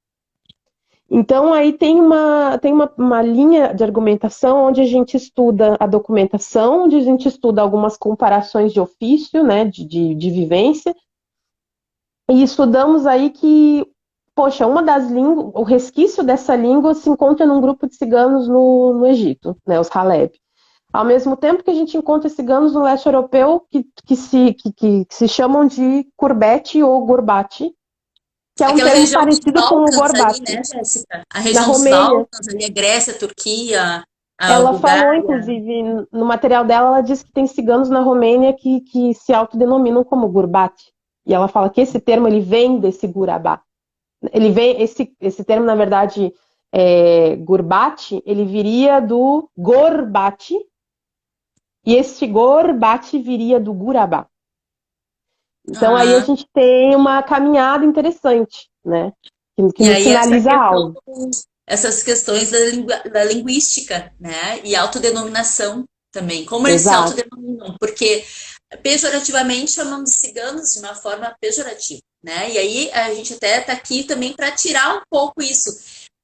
B: Então, aí tem uma linha de argumentação onde a gente estuda a documentação, onde a gente estuda algumas comparações de ofício, né, de vivência, e estudamos aí que, poxa, uma das línguas, o resquício dessa língua se encontra num grupo de ciganos no Egito, né, os Haleb. Ao mesmo tempo que a gente encontra ciganos no leste europeu que se chamam de Kurbete ou Gurbate, que é um
A: Aquela
B: termo
A: região dos
B: parecido com o
A: Balcãs ali,
B: Gorbate,
A: né, Jéssica? A
B: na
A: região dos
B: Romênia.
A: Balcãs ali, a Grécia, a Turquia, a
B: Ela falou,
A: Bulgária.
B: inclusive, no material dela, ela disse que tem ciganos na Romênia que se autodenominam como Gurbate. E ela fala que esse termo ele vem desse Gurabá. Ele vem, esse termo, na verdade, Gurbate, ele viria do Gorbate, e esse Gorbate viria do Gurabá. Então aí a
A: Ah,
B: gente tem uma caminhada interessante, né? Que
A: e
B: nos
A: aí
B: sinaliza algo.
A: essas questões da linguística, né? E autodenominação também. Como eles se
B: Exato.
A: autodenominam? Porque pejorativamente chamamos de ciganos de uma forma pejorativa, né? E aí a gente até está aqui também para tirar um pouco isso,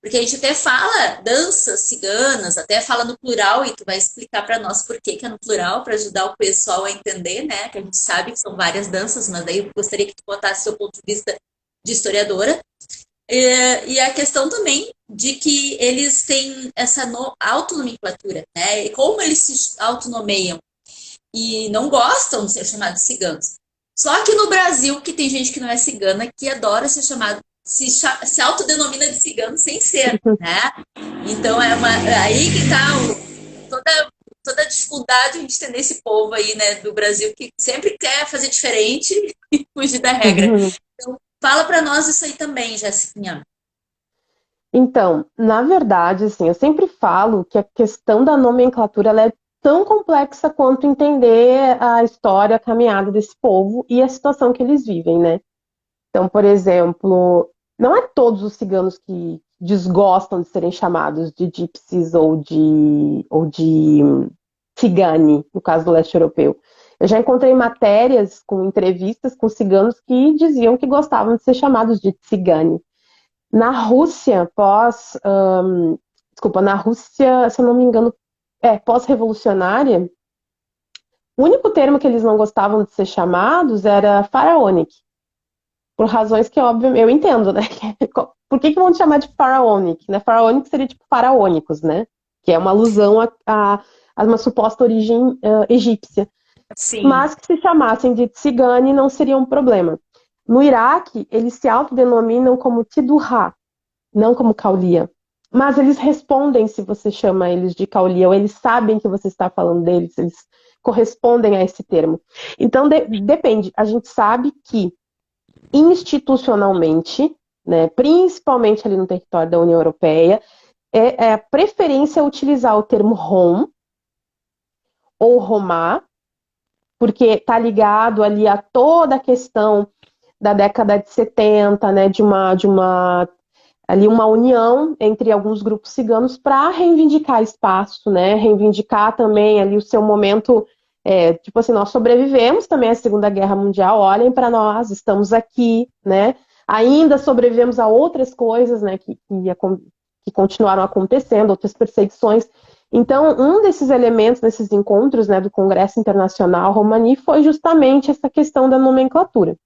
A: porque a gente até fala danças ciganas, até fala no plural, e tu vai explicar para nós por que que é no plural, para ajudar o pessoal a entender, né? Que a gente sabe que são várias danças, mas daí eu gostaria que tu botasse seu ponto de vista de historiadora. E a questão também de que eles têm essa autonomenclatura, né? E como eles se autonomeiam e não gostam de ser chamados de ciganos. Só que no Brasil, que tem gente que não é cigana, que adora ser chamado, se autodenomina de cigano sem ser, né? Então aí que tá toda a dificuldade de a gente ter nesse povo aí, né, do Brasil, que sempre quer fazer diferente e fugir da regra. Então, fala para nós isso aí também, Jéssica.
B: Então, na verdade, assim, eu sempre falo que a questão da nomenclatura ela é tão complexa quanto entender a história, a caminhada desse povo e a situação que eles vivem, né? Então, por exemplo, não é todos os ciganos que desgostam de serem chamados de gypsies ou de cigani, no caso do leste europeu. Eu já encontrei matérias com entrevistas com ciganos que diziam que gostavam de ser chamados de cigani. Na Rússia, desculpa, na Rússia, se eu não me engano, pós-revolucionária, o único termo que eles não gostavam de ser chamados era faraonic, por razões que, óbvio, eu entendo, né? Por que vão te chamar de faraonic, né? Faraonic seria tipo faraônicos, né? Que é uma alusão a uma suposta origem egípcia.
A: Sim.
B: Mas que se chamassem de tzigane não seria um problema. No Iraque, eles se autodenominam como Tidurra, não como Kaulia. Mas eles respondem se você chama eles de Kaulia, ou eles sabem que você está falando deles, eles correspondem a esse termo. Então, depende. A gente sabe que, institucionalmente, né, principalmente ali no território da União Europeia, a preferência é utilizar o termo Rom ou Romá, porque está ligado ali a toda a questão da década de 70, né, de uma ali uma união entre alguns grupos ciganos para reivindicar espaço, né? Reivindicar também ali o seu momento, tipo assim, nós sobrevivemos também à Segunda Guerra Mundial, olhem para nós, estamos aqui, né? Ainda sobrevivemos a outras coisas, né? Que continuaram acontecendo, outras perseguições. Então, um desses elementos, desses encontros, né, do Congresso Internacional Romani foi justamente essa questão da nomenclatura.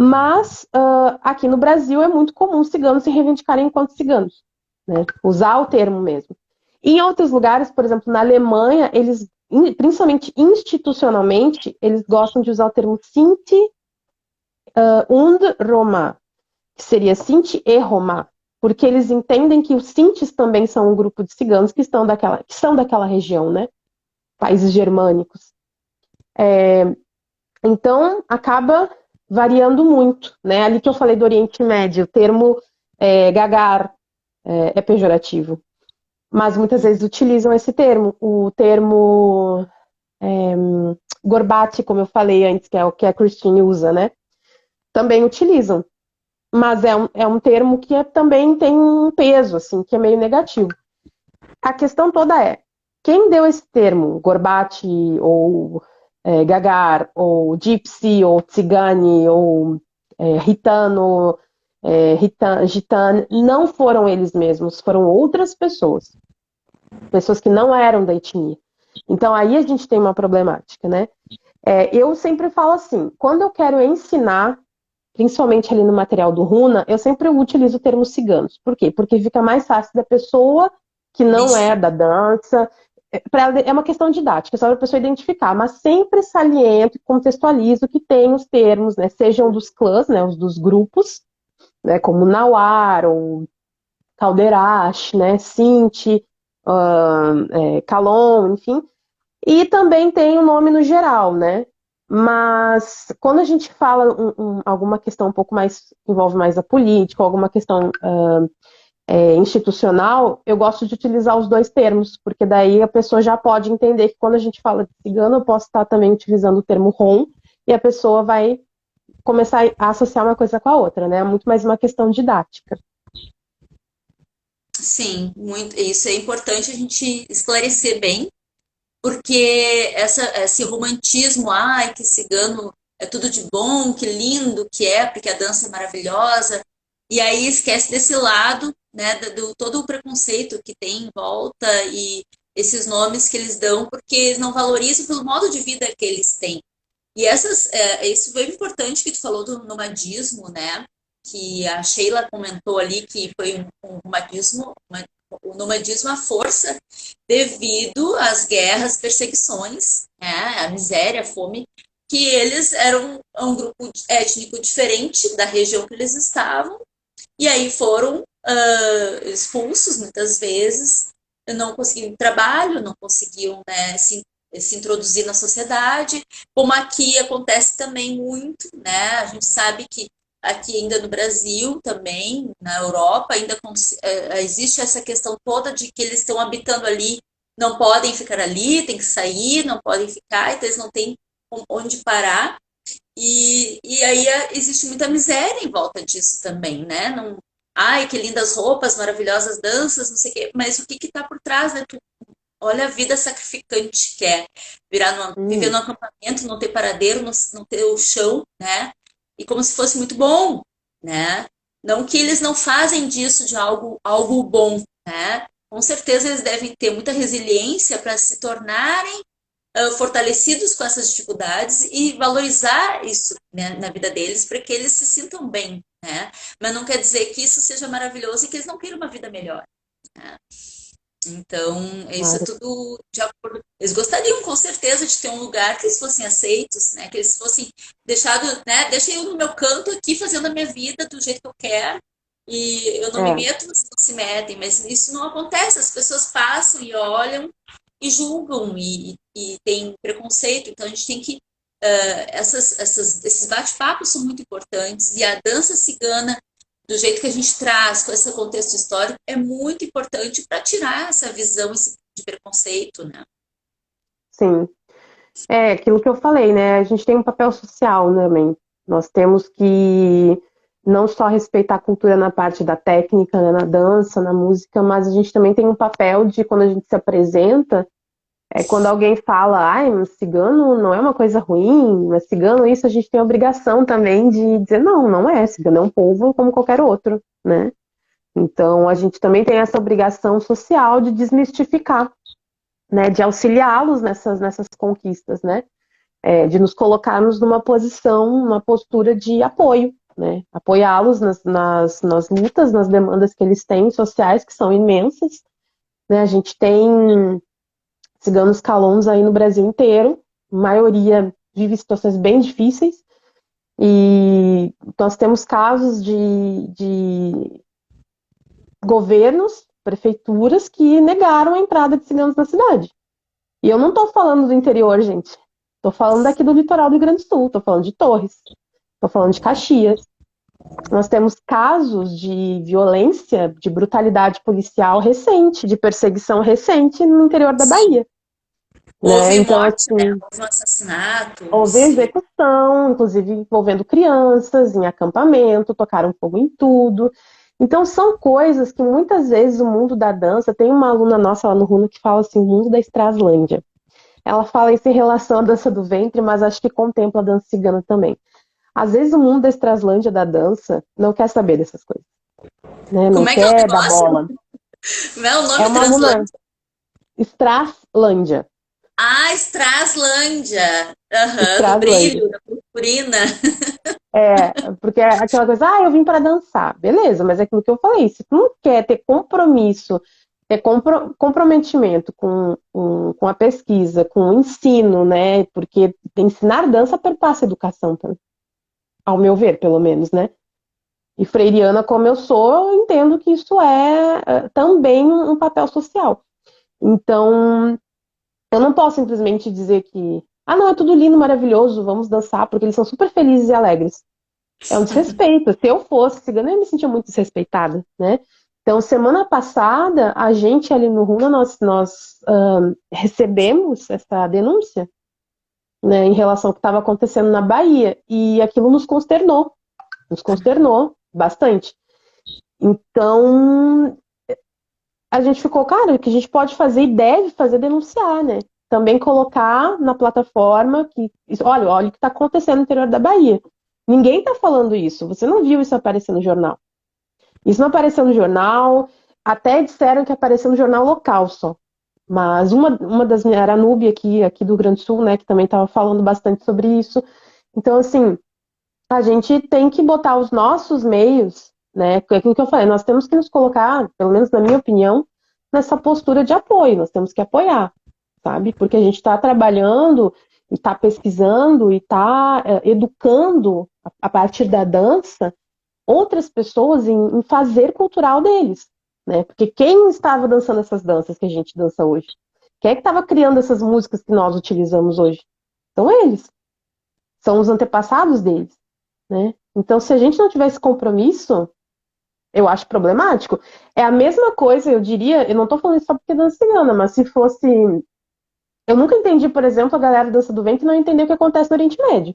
B: Mas aqui no Brasil é muito comum os ciganos se reivindicarem enquanto ciganos, né? Usar o termo mesmo. Em outros lugares, por exemplo, na Alemanha, eles, principalmente institucionalmente, eles gostam de usar o termo Sinti und Roma, que seria Sinti e Roma, porque eles entendem que os Sintis também são um grupo de ciganos que são daquela região, né? Países germânicos. Então, acaba variando muito, né? Ali que eu falei do Oriente Médio, o termo gagar é pejorativo, mas muitas vezes utilizam esse termo. O termo gorbate, como eu falei antes, que é o que a Christine usa, né? Também utilizam. mas é um termo que também tem um peso, assim, que é meio negativo. A questão toda é, quem deu esse termo, Gorbati, ou Gagar, ou Gypsy, ou Tsigane, ou Ritano, Gitane, não foram eles mesmos, foram outras pessoas. Pessoas que não eram da etnia. Então aí a gente tem uma problemática, né? Eu sempre falo assim, quando eu quero ensinar, principalmente ali no material do Runa, eu sempre utilizo o termo ciganos. Por quê? Porque fica mais fácil da pessoa que não é
A: Identificar.
B: da dança. É uma questão didática, só para a pessoa identificar, mas sempre saliento e contextualizo que tem os termos, né, sejam dos clãs, né, os dos grupos, né, como Nawar ou Calderache, né, Sinti, Calon, enfim, e também tem o nome no geral, né? Mas quando a gente fala alguma questão um pouco mais, envolve mais a política, alguma questão institucional, eu gosto de utilizar os dois termos, porque daí a pessoa já pode entender que quando a gente fala de cigano, eu posso estar também utilizando o termo rom, e a pessoa vai começar a associar uma coisa com a outra, né? É muito mais uma questão didática.
A: Sim, muito, isso é importante a gente esclarecer bem, porque esse romantismo, ai, que cigano é tudo de bom, que lindo que é, porque a dança é maravilhosa, e aí esquece desse lado, né, do todo o preconceito que tem em volta e esses nomes que eles dão, porque eles não valorizam pelo modo de vida que eles têm. E isso foi importante que tu falou do nomadismo, né? Que a Sheila comentou ali que foi um nomadismo, o nomadismo à força devido às guerras, perseguições, né? A miséria, a fome, que eles eram um grupo étnico diferente da região que eles estavam, e aí foram expulsos muitas vezes, não conseguiam trabalho, não conseguiam, né, se introduzir na sociedade, como aqui acontece também muito, né? A gente sabe que aqui ainda no Brasil também, na Europa, ainda existe essa questão toda de que eles estão habitando ali, não podem ficar ali, tem que sair, não podem ficar, então eles não têm onde parar. E aí existe muita miséria em volta disso também, né? Não, ai, que lindas roupas, maravilhosas danças, não sei o quê, mas o que está por trás, né? Olha a vida sacrificante que é viver
B: Hum,
A: num acampamento, não ter paradeiro, não ter o chão, né? E como se fosse muito bom, né? Não que eles não fazem disso de algo bom, né? Com certeza eles devem ter muita resiliência para se tornarem fortalecidos com essas dificuldades e valorizar isso, né, na vida deles para que eles se sintam bem, né? Mas não quer dizer que isso seja maravilhoso e que eles não queiram uma vida melhor, né? Então, isso é
B: claro.
A: tudo de acordo. Eles gostariam, com certeza, de ter um lugar que eles fossem aceitos, né? Que eles fossem deixados, né? Deixa eu no meu canto aqui fazendo a minha vida do jeito que eu quero. E eu não me
B: É,
A: meto, vocês não se metem, mas isso não acontece. As pessoas passam e olham e julgam e têm preconceito. Então a gente tem que esses bate-papos são muito importantes e a dança cigana do jeito que a gente traz, com esse contexto histórico, é muito importante para tirar essa visão de preconceito, né?
B: sim. É aquilo que eu falei, né? A gente tem um papel social também. Nós temos que não só respeitar a cultura na parte da técnica, né, na dança, na música, mas a gente também tem um papel de, quando a gente se apresenta, quando alguém fala, ai, mas cigano não é uma coisa ruim, mas cigano isso, a gente tem a obrigação também de dizer, não, não é, cigano é um povo como qualquer outro, né? Então, a gente também tem essa obrigação social de desmistificar, né, de auxiliá-los nessas conquistas, né? De nos colocarmos numa posição, uma postura de apoio, né? Apoiá-los nas lutas, nas demandas que eles têm sociais, que são imensas, né? A gente tem ciganos calons aí no Brasil inteiro, a maioria vive situações bem difíceis, e nós temos casos de governos, prefeituras, que negaram a entrada de ciganos na cidade. E eu não estou falando do interior, gente. Estou falando daqui do litoral do Rio Grande do Sul, estou falando de Torres, estou falando de Caxias. Nós temos casos de violência, de brutalidade policial recente, de perseguição recente no interior da
A: Sim,
B: Bahia. né?
A: Houve
B: Então,
A: morte, né?
B: assim,
A: Houve um assassinato,
B: houve execução, inclusive envolvendo crianças em acampamento, tocaram fogo em tudo. Então, são coisas que muitas vezes o mundo da dança, tem uma aluna nossa lá no Runa que fala assim, o mundo da Straslândia. Ela fala isso em relação à dança do ventre, mas acho que contempla a dança cigana também. Às vezes o mundo da Straslândia da dança não quer saber dessas coisas, né? Não
A: como é que é o
B: quer dar
A: negócio?
B: bola.
A: Como é o
B: É
A: nome
B: uma aluna
A: Translândia?
B: Straslândia.
A: Ah, Straslândia. Aham, do
B: Straslândia.
A: brilho, da purpurina.
B: É, porque é aquela coisa, eu vim para dançar. Beleza, mas é aquilo que eu falei, se tu não quer ter compromisso, ter comprometimento com a pesquisa, com o ensino, né? Porque ensinar dança perpassa a educação também, ao meu ver, pelo menos, né? E freiriana como eu sou, eu entendo que isso é também um papel social. Então, eu não posso simplesmente dizer que, não, é tudo lindo, maravilhoso, vamos dançar, porque eles são super felizes e alegres. É um desrespeito. Se eu fosse cigana, eu ia me sentir muito desrespeitada, né? Então, semana passada, a gente ali no Runa, nós recebemos essa denúncia, né, em relação ao que estava acontecendo na Bahia, e aquilo nos consternou bastante. Então, a gente ficou, cara, o que a gente pode fazer e deve fazer é denunciar, né? Também colocar na plataforma que, olha o que está acontecendo no interior da Bahia. Ninguém está falando isso. Você não viu isso aparecer no jornal. Isso não apareceu no jornal, até disseram que apareceu no jornal local só. Mas uma das minhas, era a Núbia aqui do Rio Grande do Sul, né, que também estava falando bastante sobre isso. Então, assim, a gente tem que botar os nossos meios, né? É aquilo que eu falei, nós temos que nos colocar, pelo menos na minha opinião, nessa postura de apoio, nós temos que apoiar, sabe? Porque a gente está trabalhando, e está pesquisando, e está educando, a partir da dança, outras pessoas em fazer cultural deles, né? Porque quem estava dançando essas danças que a gente dança hoje? Quem é que estava criando essas músicas que nós utilizamos hoje? São eles, são os antepassados deles, né? Então, se a gente não tiver esse compromisso, eu acho problemático. É a mesma coisa, eu diria, eu não estou falando isso só porque é dança cigana, mas se fosse. Eu nunca entendi, por exemplo, a galera da dança do ventre não entender o que acontece no Oriente Médio,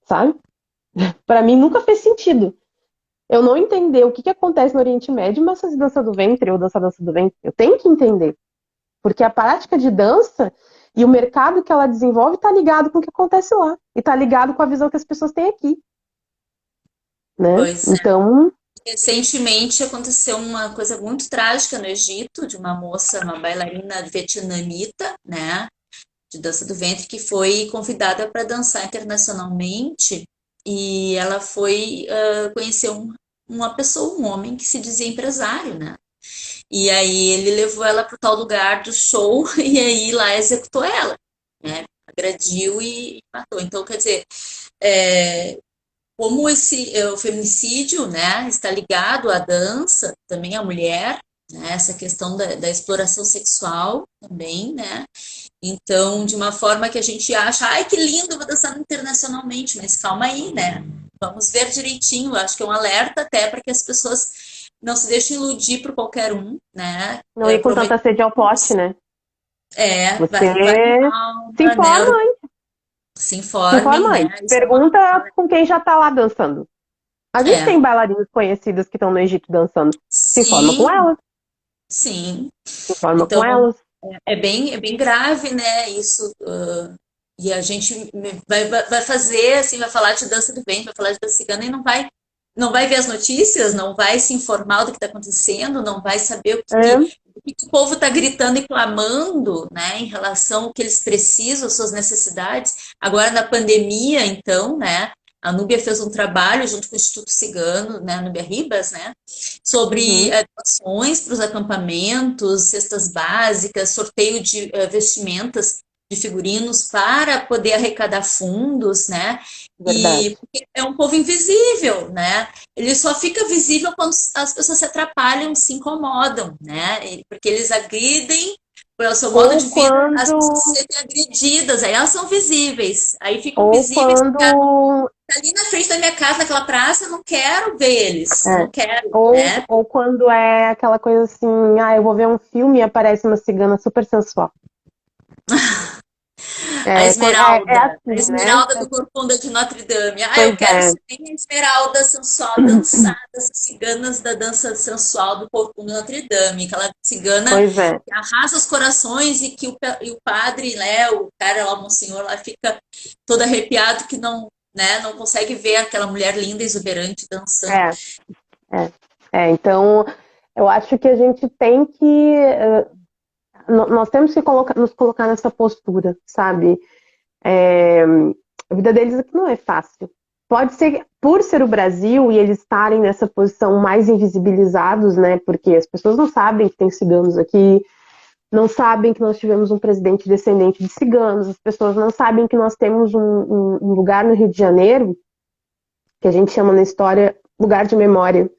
B: sabe? Para mim nunca fez sentido. Eu não entender o que acontece no Oriente Médio, mas fazer dança do ventre ou dança do ventre, eu tenho que entender. Porque a prática de dança e o mercado que ela desenvolve está ligado com o que acontece lá. E está ligado com a visão que as pessoas têm aqui, né?
A: Pois é.
B: Então,
A: Recentemente aconteceu uma coisa muito trágica no Egito, de uma moça, uma bailarina vietnamita, né, de dança do ventre, que foi convidada para dançar internacionalmente e ela foi conhecer uma pessoa, um homem que se dizia empresário, né? E aí ele levou ela para o tal lugar do show e aí lá executou ela, né? Agrediu e matou. Então, quer dizer, é, como o feminicídio, né, está ligado à dança, também à mulher, né, essa questão da exploração sexual também, né? Então, de uma forma que a gente acha, ai, que lindo, vou dançar internacionalmente, mas calma aí, né? Vamos ver direitinho, acho que é um alerta até para que as pessoas não se deixem iludir por qualquer um, né?
B: não ir com
A: Prometer,
B: tanta sede ao pote, né?
A: vai com
B: Você se
A: calma, né?
B: informa antes,
A: Se
B: se
A: informem,
B: informa
A: né?
B: antes.
A: Isso é uma.
B: Pergunta com quem já está lá dançando. A gente
A: É,
B: tem bailarinas conhecidas que estão no Egito dançando. Se informa com
A: sim,
B: elas,
A: sim.
B: se informa com
A: Então,
B: elas.
A: é bem grave, né? Isso. E a gente vai fazer, assim, vai falar de dança do ventre, vai falar de dança cigana e não vai ver as notícias, não vai se informar do que está acontecendo, não vai saber
B: É,
A: o que o povo está gritando e clamando, né, em relação ao que eles precisam, às suas necessidades. Agora, na pandemia, então, né, a Núbia fez um trabalho junto com o Instituto Cigano, né, a Núbia Ribas, né, sobre
B: uhum,
A: doações para os acampamentos, cestas básicas, sorteio de vestimentas de figurinos para poder arrecadar fundos, né?
B: verdade.
A: E porque é um povo invisível, né? Ele só fica visível quando as pessoas se atrapalham, se incomodam, né? Porque eles agridem pelo seu modo
B: Ou
A: de vida, as pessoas
B: quando,
A: se sentem agredidas, aí elas são visíveis, aí ficam
B: ou
A: visíveis, porque
B: quando,
A: tá ali na frente da minha casa, naquela praça, eu não quero ver eles,
B: é,
A: não quero,
B: ou,
A: né?
B: ou quando é aquela coisa assim, eu vou ver um filme e aparece uma cigana super sensual.
A: A
B: É
A: Esmeralda. A
B: assim, né?
A: Esmeralda do Corcunda de Notre Dame. Ah, eu
B: Pois
A: quero
B: é,
A: ser bem a Esmeralda sensual, dançar as ciganas da dança sensual do Corcunda de Notre Dame. Aquela cigana
B: pois é.
A: que arrasa os corações e que e o padre, né, o cara lá, o monsenhor lá, fica todo arrepiado que não, né, não consegue ver aquela mulher linda, exuberante, dançando.
B: É, é, então, eu acho que a gente tem que, nós temos que nos colocar nessa postura, sabe? É, a vida deles aqui não é fácil. Pode ser, por ser o Brasil e eles estarem nessa posição mais invisibilizados, né? Porque as pessoas não sabem que tem ciganos aqui, não sabem que nós tivemos um presidente descendente de ciganos, as pessoas não sabem que nós temos um lugar no Rio de Janeiro, que a gente chama na história lugar de memória,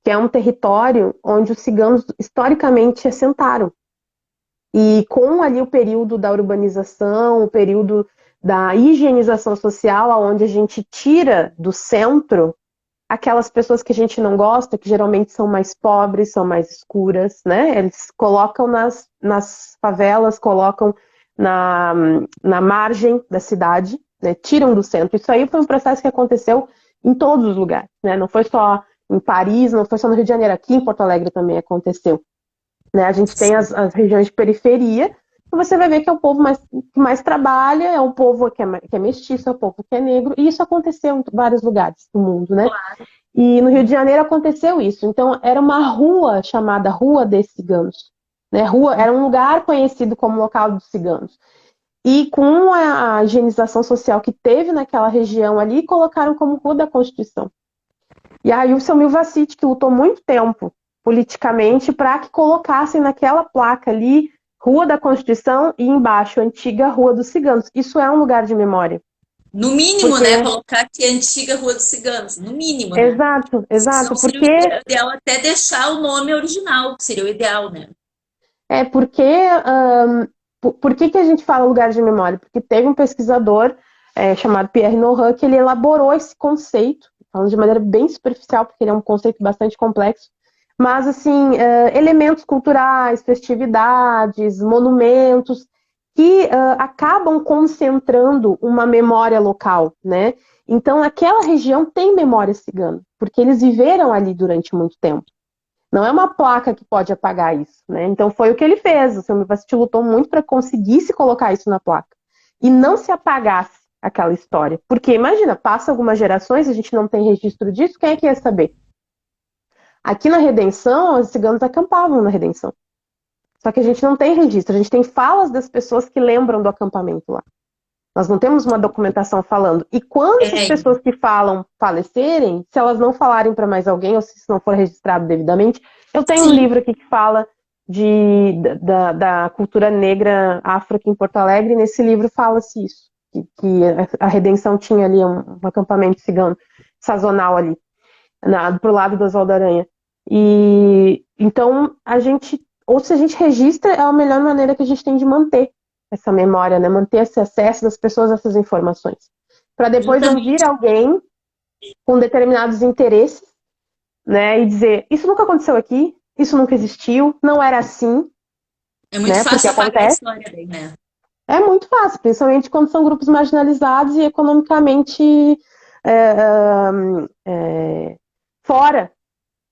B: que é um território onde os ciganos historicamente assentaram. E com ali o período da urbanização, o período da higienização social, onde a gente tira do centro aquelas pessoas que a gente não gosta, que geralmente são mais pobres, são mais escuras, né? Eles colocam nas favelas, colocam na, na margem da cidade, né? Tiram do centro. Isso aí foi um processo que aconteceu em todos os lugares, né? Não foi só em Paris, não foi só no Rio de Janeiro, aqui em Porto Alegre também aconteceu. Né? A gente tem as regiões de periferia, e você vai ver que é o povo que mais trabalha, é o povo que é mestiço, é o povo que é negro, e isso aconteceu em vários lugares do mundo, né?
A: Claro.
B: E no Rio de Janeiro aconteceu isso. Então, era uma rua chamada Rua dos Ciganos. Né? Rua, era um lugar conhecido como local dos ciganos. E com a higienização social que teve naquela região ali, colocaram como Rua da Constituição. E aí o seu Milvacite, que lutou muito tempo politicamente para que colocassem naquela placa ali Rua da Constituição e embaixo Antiga Rua dos Ciganos. Isso é um lugar de memória.
A: No mínimo,
B: Porque,
A: né, colocar aqui a antiga Rua dos Ciganos. No mínimo, né?
B: exato,
A: Se
B: exato,
A: não seria o
B: porque
A: ideal até deixar o nome original, seria o ideal, né?
B: porque por que a gente fala lugar de memória? Porque teve um pesquisador chamado Pierre Nora que ele elaborou esse conceito, falando de maneira bem superficial, porque ele é um conceito bastante complexo, mas assim, elementos culturais, festividades, monumentos que acabam concentrando uma memória local, né? Então, aquela região tem memória cigana, porque eles viveram ali durante muito tempo. Não é uma placa que pode apagar isso, né? Então foi o que ele fez. O seu University lutou muito para conseguir se colocar isso na placa e não se apagasse aquela história. Porque imagina, passa algumas gerações, a gente não tem registro disso, quem é que ia saber? Aqui na Redenção, os ciganos acampavam na Redenção. Só que a gente não tem registro, a gente tem falas das pessoas que lembram do acampamento lá. Nós não temos uma documentação falando. E quando essas
A: É,
B: pessoas que falam falecerem, se elas não falarem para mais alguém, ou se isso não for registrado devidamente, eu tenho um
A: sim,
B: livro aqui que fala da cultura negra afro aqui em Porto Alegre, e nesse livro fala-se isso. Que a Redenção tinha ali um acampamento cigano sazonal ali, pro lado das Oswaldo Aranha. E então ou se a gente registra, é a melhor maneira que a gente tem de manter essa memória, né? Manter esse acesso das pessoas a essas informações. Para depois não vir
A: justamente.
B: alguém com determinados interesses, né? E dizer, isso nunca aconteceu aqui, isso nunca existiu, não era assim,
A: É muito
B: né? Porque
A: fácil apagar a
B: acontece.
A: história daí, né?
B: É muito fácil, principalmente quando são grupos marginalizados e economicamente é, fora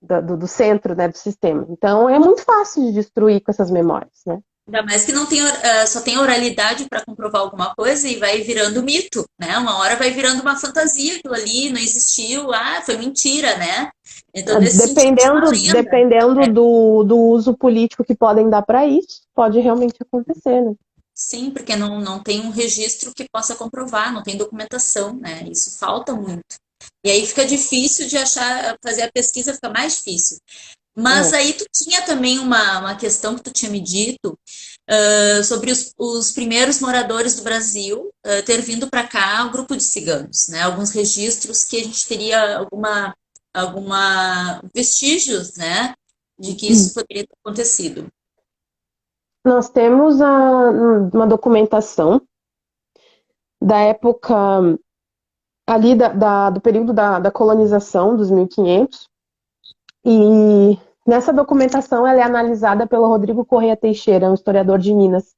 B: do centro, né, do sistema. Então é muito fácil de destruir com essas memórias, né?
A: Ainda mais que não tem, só tem oralidade para comprovar alguma coisa e vai virando mito, né? Uma hora vai virando uma fantasia, aquilo ali não existiu, foi mentira, né? Então, nesse sentido, é uma lenda.
B: Dependendo do uso político que podem dar para isso, pode realmente acontecer, né?
A: Sim, porque não tem um registro que possa comprovar, não tem documentação, né? Isso falta muito. E aí fica difícil de achar, fazer a pesquisa fica mais difícil. Mas
B: É.
A: aí tu tinha também uma questão que tu tinha me dito sobre os primeiros moradores do Brasil ter vindo para cá, o grupo de ciganos, né? Alguns registros que a gente teria alguma vestígios, né? De que isso poderia ter acontecido.
B: Nós temos uma documentação da época ali do período da colonização, dos 1500, e nessa documentação ela é analisada pelo Rodrigo Correia Teixeira, um historiador de Minas.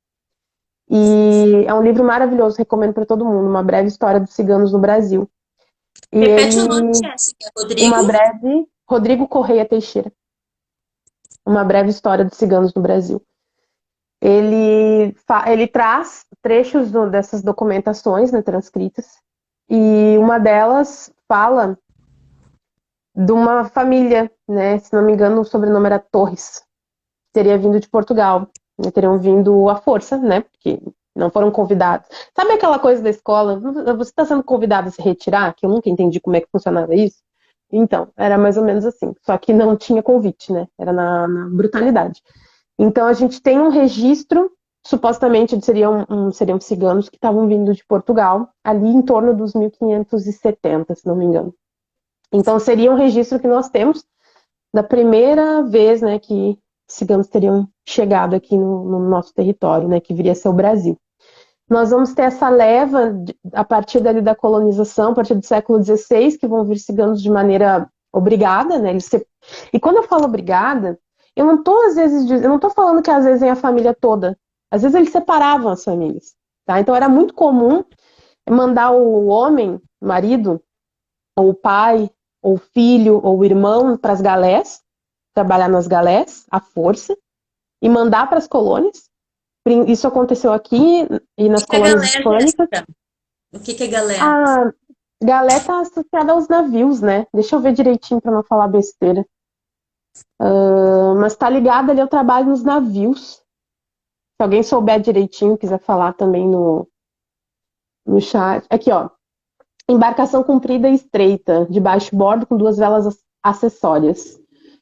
B: E é um livro maravilhoso, recomendo para todo mundo, Uma Breve História dos Ciganos no Brasil. E
A: Repete o nome,
B: ele,
A: Jéssica. Rodrigo?
B: Rodrigo Correia Teixeira, Uma Breve História dos Ciganos no Brasil. Ele traz trechos dessas documentações, né, transcritas, e uma delas fala de uma família, né, se não me engano, o sobrenome era Torres, que teria vindo de Portugal, né, teriam vindo à força, né, porque não foram convidados. Sabe aquela coisa da escola? Você está sendo convidado a se retirar, que eu nunca entendi como é que funcionava isso? Então, era mais ou menos assim, só que não tinha convite, né, era na brutalidade. Então, a gente tem um registro, supostamente seriam ciganos que estavam vindo de Portugal, ali em torno dos 1570, se não me engano. Então, seria um registro que nós temos da primeira vez, né, que ciganos teriam chegado aqui no nosso território, né, que viria a ser o Brasil. Nós vamos ter essa leva, a partir dali da colonização, a partir do século XVI, que vão vir ciganos de maneira obrigada, né? E quando eu falo obrigada, eu não estou às vezes, eu não estou falando que às vezes vem a família toda. Às vezes eles separavam as famílias, tá? Então era muito comum mandar o homem, o marido, ou o pai, ou o filho, ou o irmão para as galés, trabalhar nas galés, à força, e mandar para as colônias. Isso aconteceu aqui e
A: O
B: nas
A: que é
B: colônias
A: galé,
B: hispânicas.
A: Jéssica? O que é galé?
B: A galé está associada aos navios, né? Deixa eu ver direitinho para não falar besteira. Mas está ligada ali ao trabalho nos navios. Se alguém souber direitinho, quiser falar também no chat. Aqui, ó. Embarcação comprida e estreita, de baixo bordo com duas velas acessórias.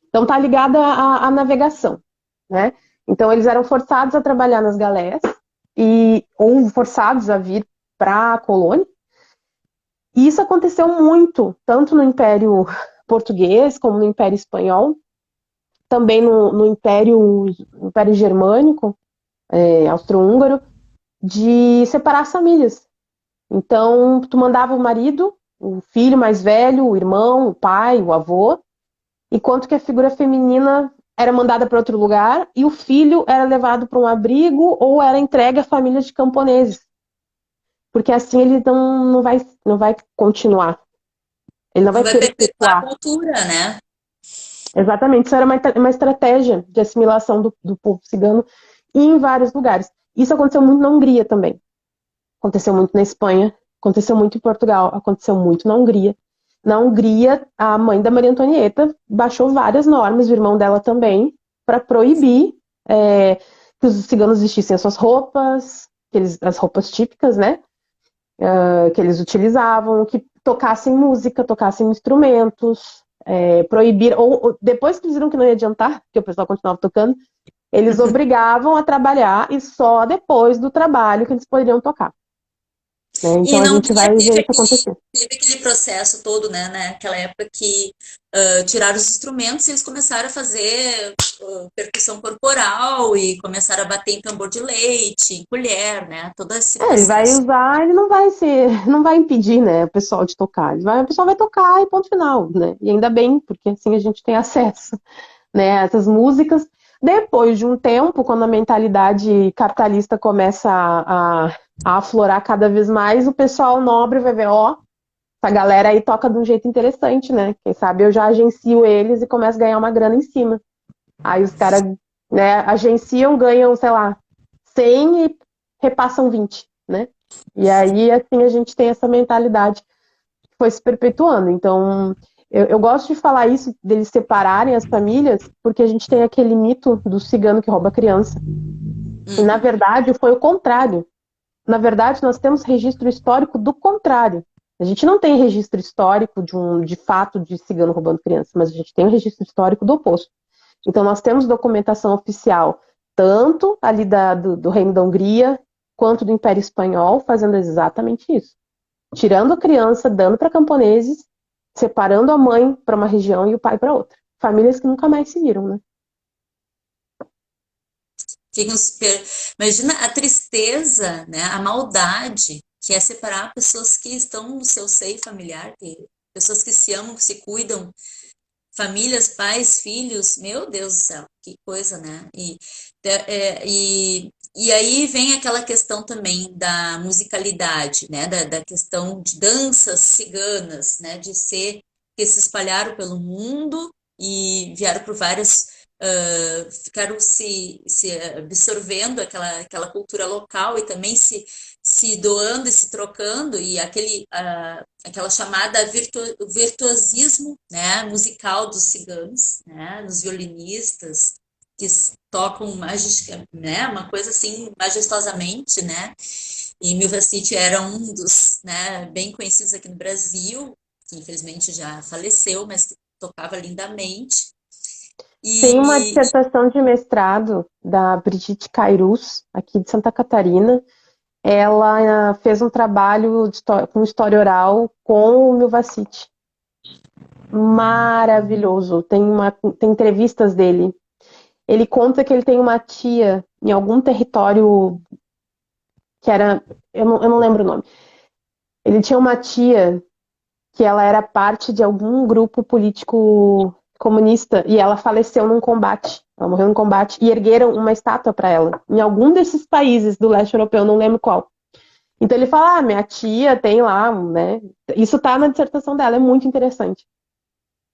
B: Então tá ligada à navegação, né? Então eles eram forçados a trabalhar nas galés ou forçados a vir para a colônia. E isso aconteceu muito, tanto no Império Português como no Império Espanhol, também no Império Germânico, Austro-Húngaro, de separar as famílias. Então, tu mandava o marido, o filho mais velho, o irmão, o pai, o avô, enquanto que a figura feminina era mandada para outro lugar e o filho era levado para um abrigo ou era entregue a famílias de camponeses. Porque assim ele não vai continuar. Ele não
A: Não
B: vai
A: vai perpetuar a
B: perpetuar.
A: cultura, né?
B: Exatamente, isso era uma estratégia de assimilação do povo cigano em vários lugares. Isso aconteceu muito na Hungria também. Aconteceu muito na Espanha, aconteceu muito em Portugal, aconteceu muito na Hungria. Na Hungria, a mãe da Maria Antonieta baixou várias normas, o irmão dela também, para proibir que os ciganos vestissem as suas roupas, as roupas típicas, né? Que eles utilizavam, que tocassem música, tocassem instrumentos, proibir, ou depois que eles viram que não ia adiantar, porque o pessoal continuava tocando, eles obrigavam a trabalhar e só depois do trabalho que eles poderiam tocar. Né?
A: E
B: Então a
A: na
B: gente
A: Hungria
B: vai ver isso acontecer.
A: teve aquele processo todo, né? Naquela época que tiraram os instrumentos e eles começaram a fazer percussão corporal e começaram a bater em tambor de leite, em colher, né? Todo esse
B: Ele vai
A: processo.
B: usar, ele não vai impedir, né, o pessoal de tocar. O pessoal vai tocar e ponto final, né? E ainda bem, porque assim a gente tem acesso, né, a essas músicas. Depois de um tempo, quando a mentalidade capitalista começa a aflorar cada vez mais, o pessoal nobre vai ver, ó, essa galera aí toca de um jeito interessante, né? Quem sabe eu já agencio eles e começo a ganhar uma grana em cima. Aí os caras, né, agenciam, ganham, sei lá, 100 e repassam 20, né? E aí, assim, a gente tem essa mentalidade que foi se perpetuando. Então, eu gosto de falar isso, deles separarem as famílias, porque a gente tem aquele mito do cigano que rouba criança. E, na
A: Uhum.
B: verdade, foi o contrário. Na verdade, nós temos registro histórico do contrário. A gente não tem registro histórico de fato de cigano roubando criança, mas a gente tem um registro histórico do oposto. Então, nós temos documentação oficial, tanto ali do Reino da Hungria, quanto do Império Espanhol, fazendo exatamente isso. Tirando a criança, dando para camponeses, separando a mãe para uma região e o pai para outra. Famílias que nunca mais se viram, né?
A: Ficam Imagina a tristeza, né? A maldade que é separar pessoas que estão no seu seio familiar, pessoas que se amam, que se cuidam, famílias, pais, filhos, meu Deus do céu, que coisa, né? E E aí vem aquela questão também da musicalidade, né? Da questão de danças ciganas, né? Que se espalharam pelo mundo e vieram por várias, ficaram se absorvendo aquela cultura local e também se doando e se trocando, e aquela chamada virtuosismo, né? Musical dos ciganos, né? Dos violinistas que tocam né, uma coisa assim majestosamente, né? E Milva City era um dos, né, bem conhecidos aqui no Brasil, que infelizmente já faleceu, mas que tocava lindamente.
B: Tem uma
A: E
B: dissertação de mestrado da Brigitte Cairus, aqui de Santa Catarina. Ela fez um trabalho com história oral com o Milva City. Maravilhoso. Tem entrevistas dele. Ele conta que ele tem uma tia em algum território que era. Eu não lembro o nome. Ele tinha uma tia que ela era parte de algum grupo político comunista e ela faleceu num combate. Ela morreu num combate e ergueram uma estátua para ela em algum desses países do leste europeu, não lembro qual. Então ele fala, minha tia tem lá, né? Isso tá na dissertação dela, é muito interessante.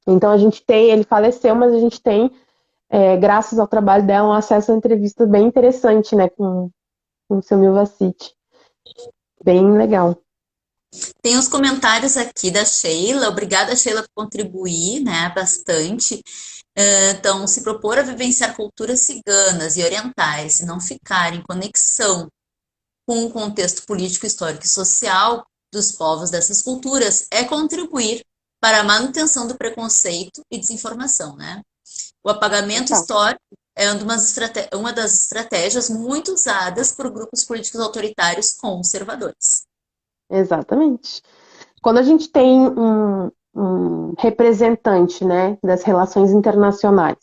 B: Então a gente tem, ele faleceu, mas a gente tem, graças ao trabalho dela, um acesso a entrevista bem interessante, né, com o seu Milva City. Bem legal.
A: tem os comentários aqui da Sheila. Obrigada, Sheila, por contribuir, né, bastante. Então, se propor a vivenciar culturas ciganas e orientais e não ficar em conexão com o contexto político, histórico e social dos povos dessas culturas é contribuir para a manutenção do preconceito e desinformação, né? O apagamento
B: Total.
A: histórico é uma das estratégias muito usadas por grupos políticos autoritários conservadores.
B: Exatamente. Quando a gente tem um representante, né, das relações internacionais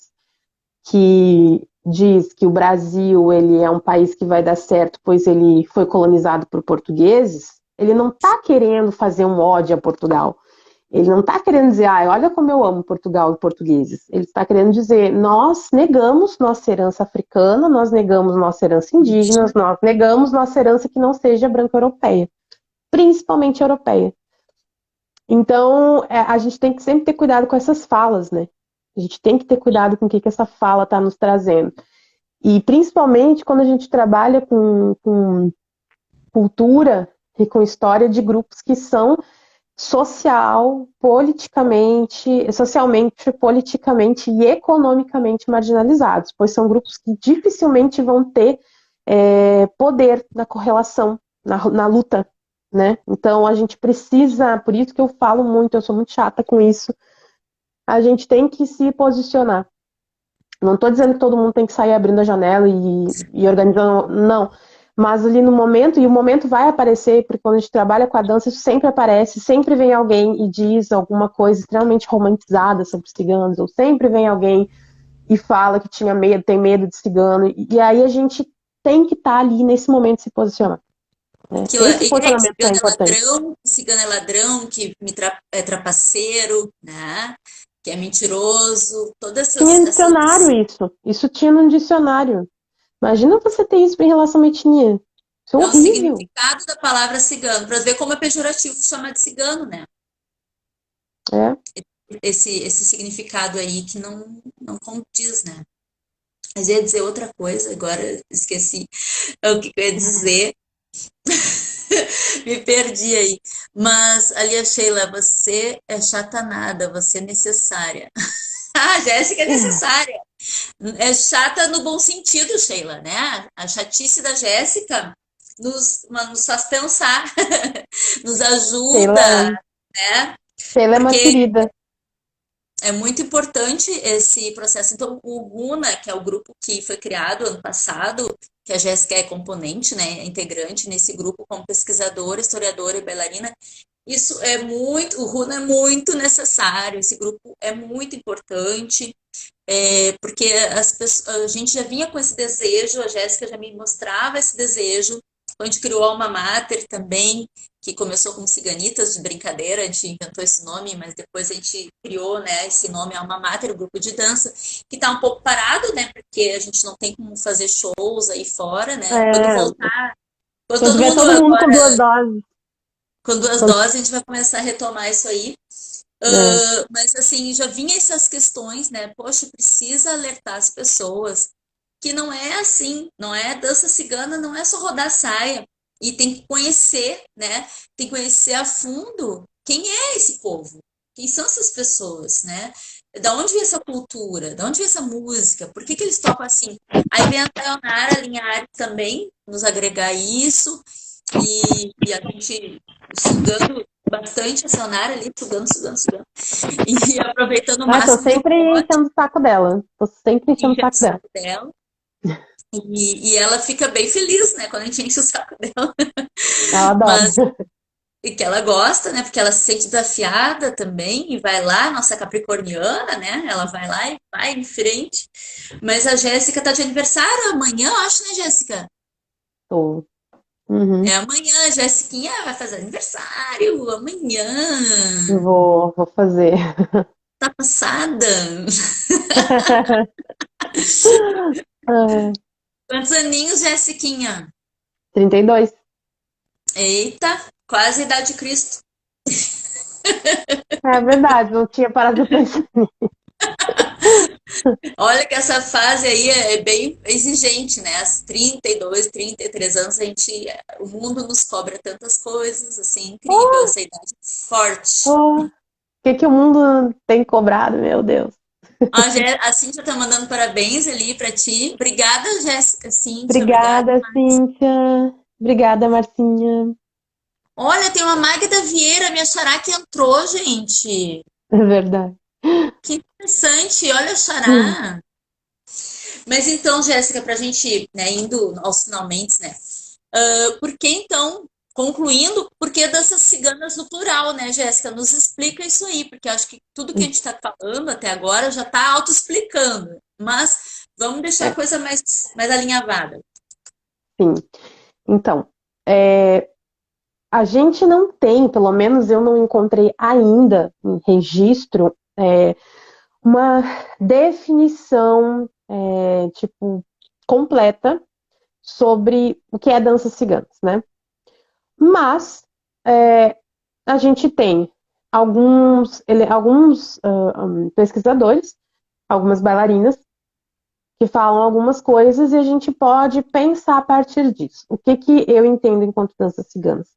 B: que diz que o Brasil ele é um país que vai dar certo, pois ele foi colonizado por portugueses, ele não está querendo fazer um ódio a Portugal. Ele não está querendo dizer, olha como eu amo Portugal e portugueses. Ele está querendo dizer, nós negamos nossa herança africana, nós negamos nossa herança indígena, nós negamos nossa herança que não seja branca europeia, principalmente europeia. Então, a gente tem que sempre ter cuidado com essas falas, né? A gente tem que ter cuidado com o que essa fala está nos trazendo. E principalmente quando a gente trabalha com cultura e com história de grupos que são socialmente, politicamente e economicamente marginalizados, pois são grupos que dificilmente vão ter poder na correlação, na luta, né? Então a gente precisa, por isso que eu falo muito, eu sou muito chata com isso, a gente tem que se posicionar. Não estou dizendo que todo mundo tem que sair abrindo a janela e organizando, não. Mas ali no momento, e o momento vai aparecer, porque quando a gente trabalha com a dança, isso sempre aparece, sempre vem alguém e diz alguma coisa extremamente romantizada sobre os ciganos, ou sempre vem alguém e fala que tinha medo, tem medo de cigano, e aí a gente tem que estar ali nesse momento se posicionar. Né? Esse posicionamento é importante.
A: Cigano é ladrão, que é trapaceiro, né? Que é mentiroso, todas
B: Tinha em
A: essas.
B: dicionário isso. Isso tinha num dicionário. Imagina você ter isso em relação à etnia. Isso é
A: É o
B: horrível.
A: significado da palavra cigano, para ver como é pejorativo chamar de cigano, né?
B: É.
A: Esse significado aí que não condiz, né? Mas eu ia dizer outra coisa, agora esqueci o que eu ia dizer. Me perdi aí. Mas, ali a Sheila, você é chata nada, você é necessária. Ah, a Jéssica é necessária. É chata no bom sentido, Sheila, né? A chatice da Jéssica nos faz pensar, nos ajuda,
B: Sheila,
A: né?
B: Sheila é uma
A: Porque
B: querida.
A: é muito importante esse processo. Então, o Runa, que é o grupo que foi criado ano passado, que a Jéssica é componente, né, integrante nesse grupo como pesquisadora, historiadora e bailarina, isso é muito, o Runa é muito necessário, esse grupo é muito importante, porque a gente já vinha com esse desejo, a Jéssica já me mostrava esse desejo, quando a gente criou a Alma Mater também, que começou como Ciganitas, de brincadeira, a gente inventou esse nome, mas depois a gente criou, né, esse nome Alma Mater, o grupo de dança, que está um pouco parado, né, porque a gente não tem como fazer shows aí fora, né, quando
B: É,
A: voltar, quando
B: quando
A: todo
B: tiver
A: mundo
B: todo mundo com duas
A: agora,
B: doses.
A: com duas
B: Quando-
A: doses, a gente vai começar a retomar isso aí.
B: é,
A: Mas assim, já vinha essas questões, né? Poxa, precisa alertar as pessoas que não é assim, não é dança cigana, não é só rodar saia. E tem que conhecer, né? Tem que conhecer a fundo quem é esse povo, quem são essas pessoas, né? Da onde vem essa cultura, da onde vem essa música, por que que eles tocam assim? Aí vem a Sayonara Linhares também nos agregar isso, e a gente sugando bastante a Sayonara ali, sugando, e aproveitando o
B: Ah, tô
A: máximo que
B: sempre
A: pode,
B: enchendo o saco dela. Tô sempre enchendo o
A: enche o
B: saco dela.
A: saco dela. E ela fica bem feliz, né, quando a gente enche o saco dela.
B: Ela adora.
A: Mas e que ela gosta, né, porque ela se sente desafiada também, e vai lá, nossa capricorniana, né, ela vai lá e vai em frente. Mas a Jéssica tá de aniversário amanhã, eu acho, né, Jéssica?
B: Tô. Uhum.
A: É amanhã, a Jéssiquinha vai fazer aniversário, amanhã.
B: Vou fazer.
A: Tá passada?
B: Ah,
A: Quantos aninhos, Jéssiquinha?
B: 32.
A: Eita, quase a idade de Cristo.
B: É verdade, não tinha parado pra pensar.
A: Olha que essa fase aí é bem exigente, né? As 32, 33 anos, o mundo nos cobra tantas coisas, assim, incrível,
B: Oh,
A: essa idade forte.
B: oh, o que o mundo tem cobrado, meu Deus.
A: A Cíntia tá mandando parabéns ali pra ti. Obrigada, Jéssica, Cíntia, obrigada.
B: Obrigada, Cíntia. Obrigada, Marcinha.
A: Olha, tem uma Magda Vieira, minha xará que entrou, gente.
B: É verdade.
A: Que interessante, olha a
B: Hum.
A: xará. Mas então, Jéssica, pra gente, né, indo aos finalmente, né? Por que então, concluindo, por que danças ciganas no plural, né, Jéssica? Nos explica isso aí, porque acho que tudo que a gente está falando até agora já está auto-explicando. Mas vamos deixar a
B: É,
A: coisa mais alinhavada.
B: sim. Então, é, a gente não tem, pelo menos eu não encontrei ainda em registro, uma definição, tipo, completa sobre o que é danças ciganas, né? Mas é, a gente tem alguns pesquisadores, algumas bailarinas, que falam algumas coisas e a gente pode pensar a partir disso. O que que eu entendo enquanto danças ciganas?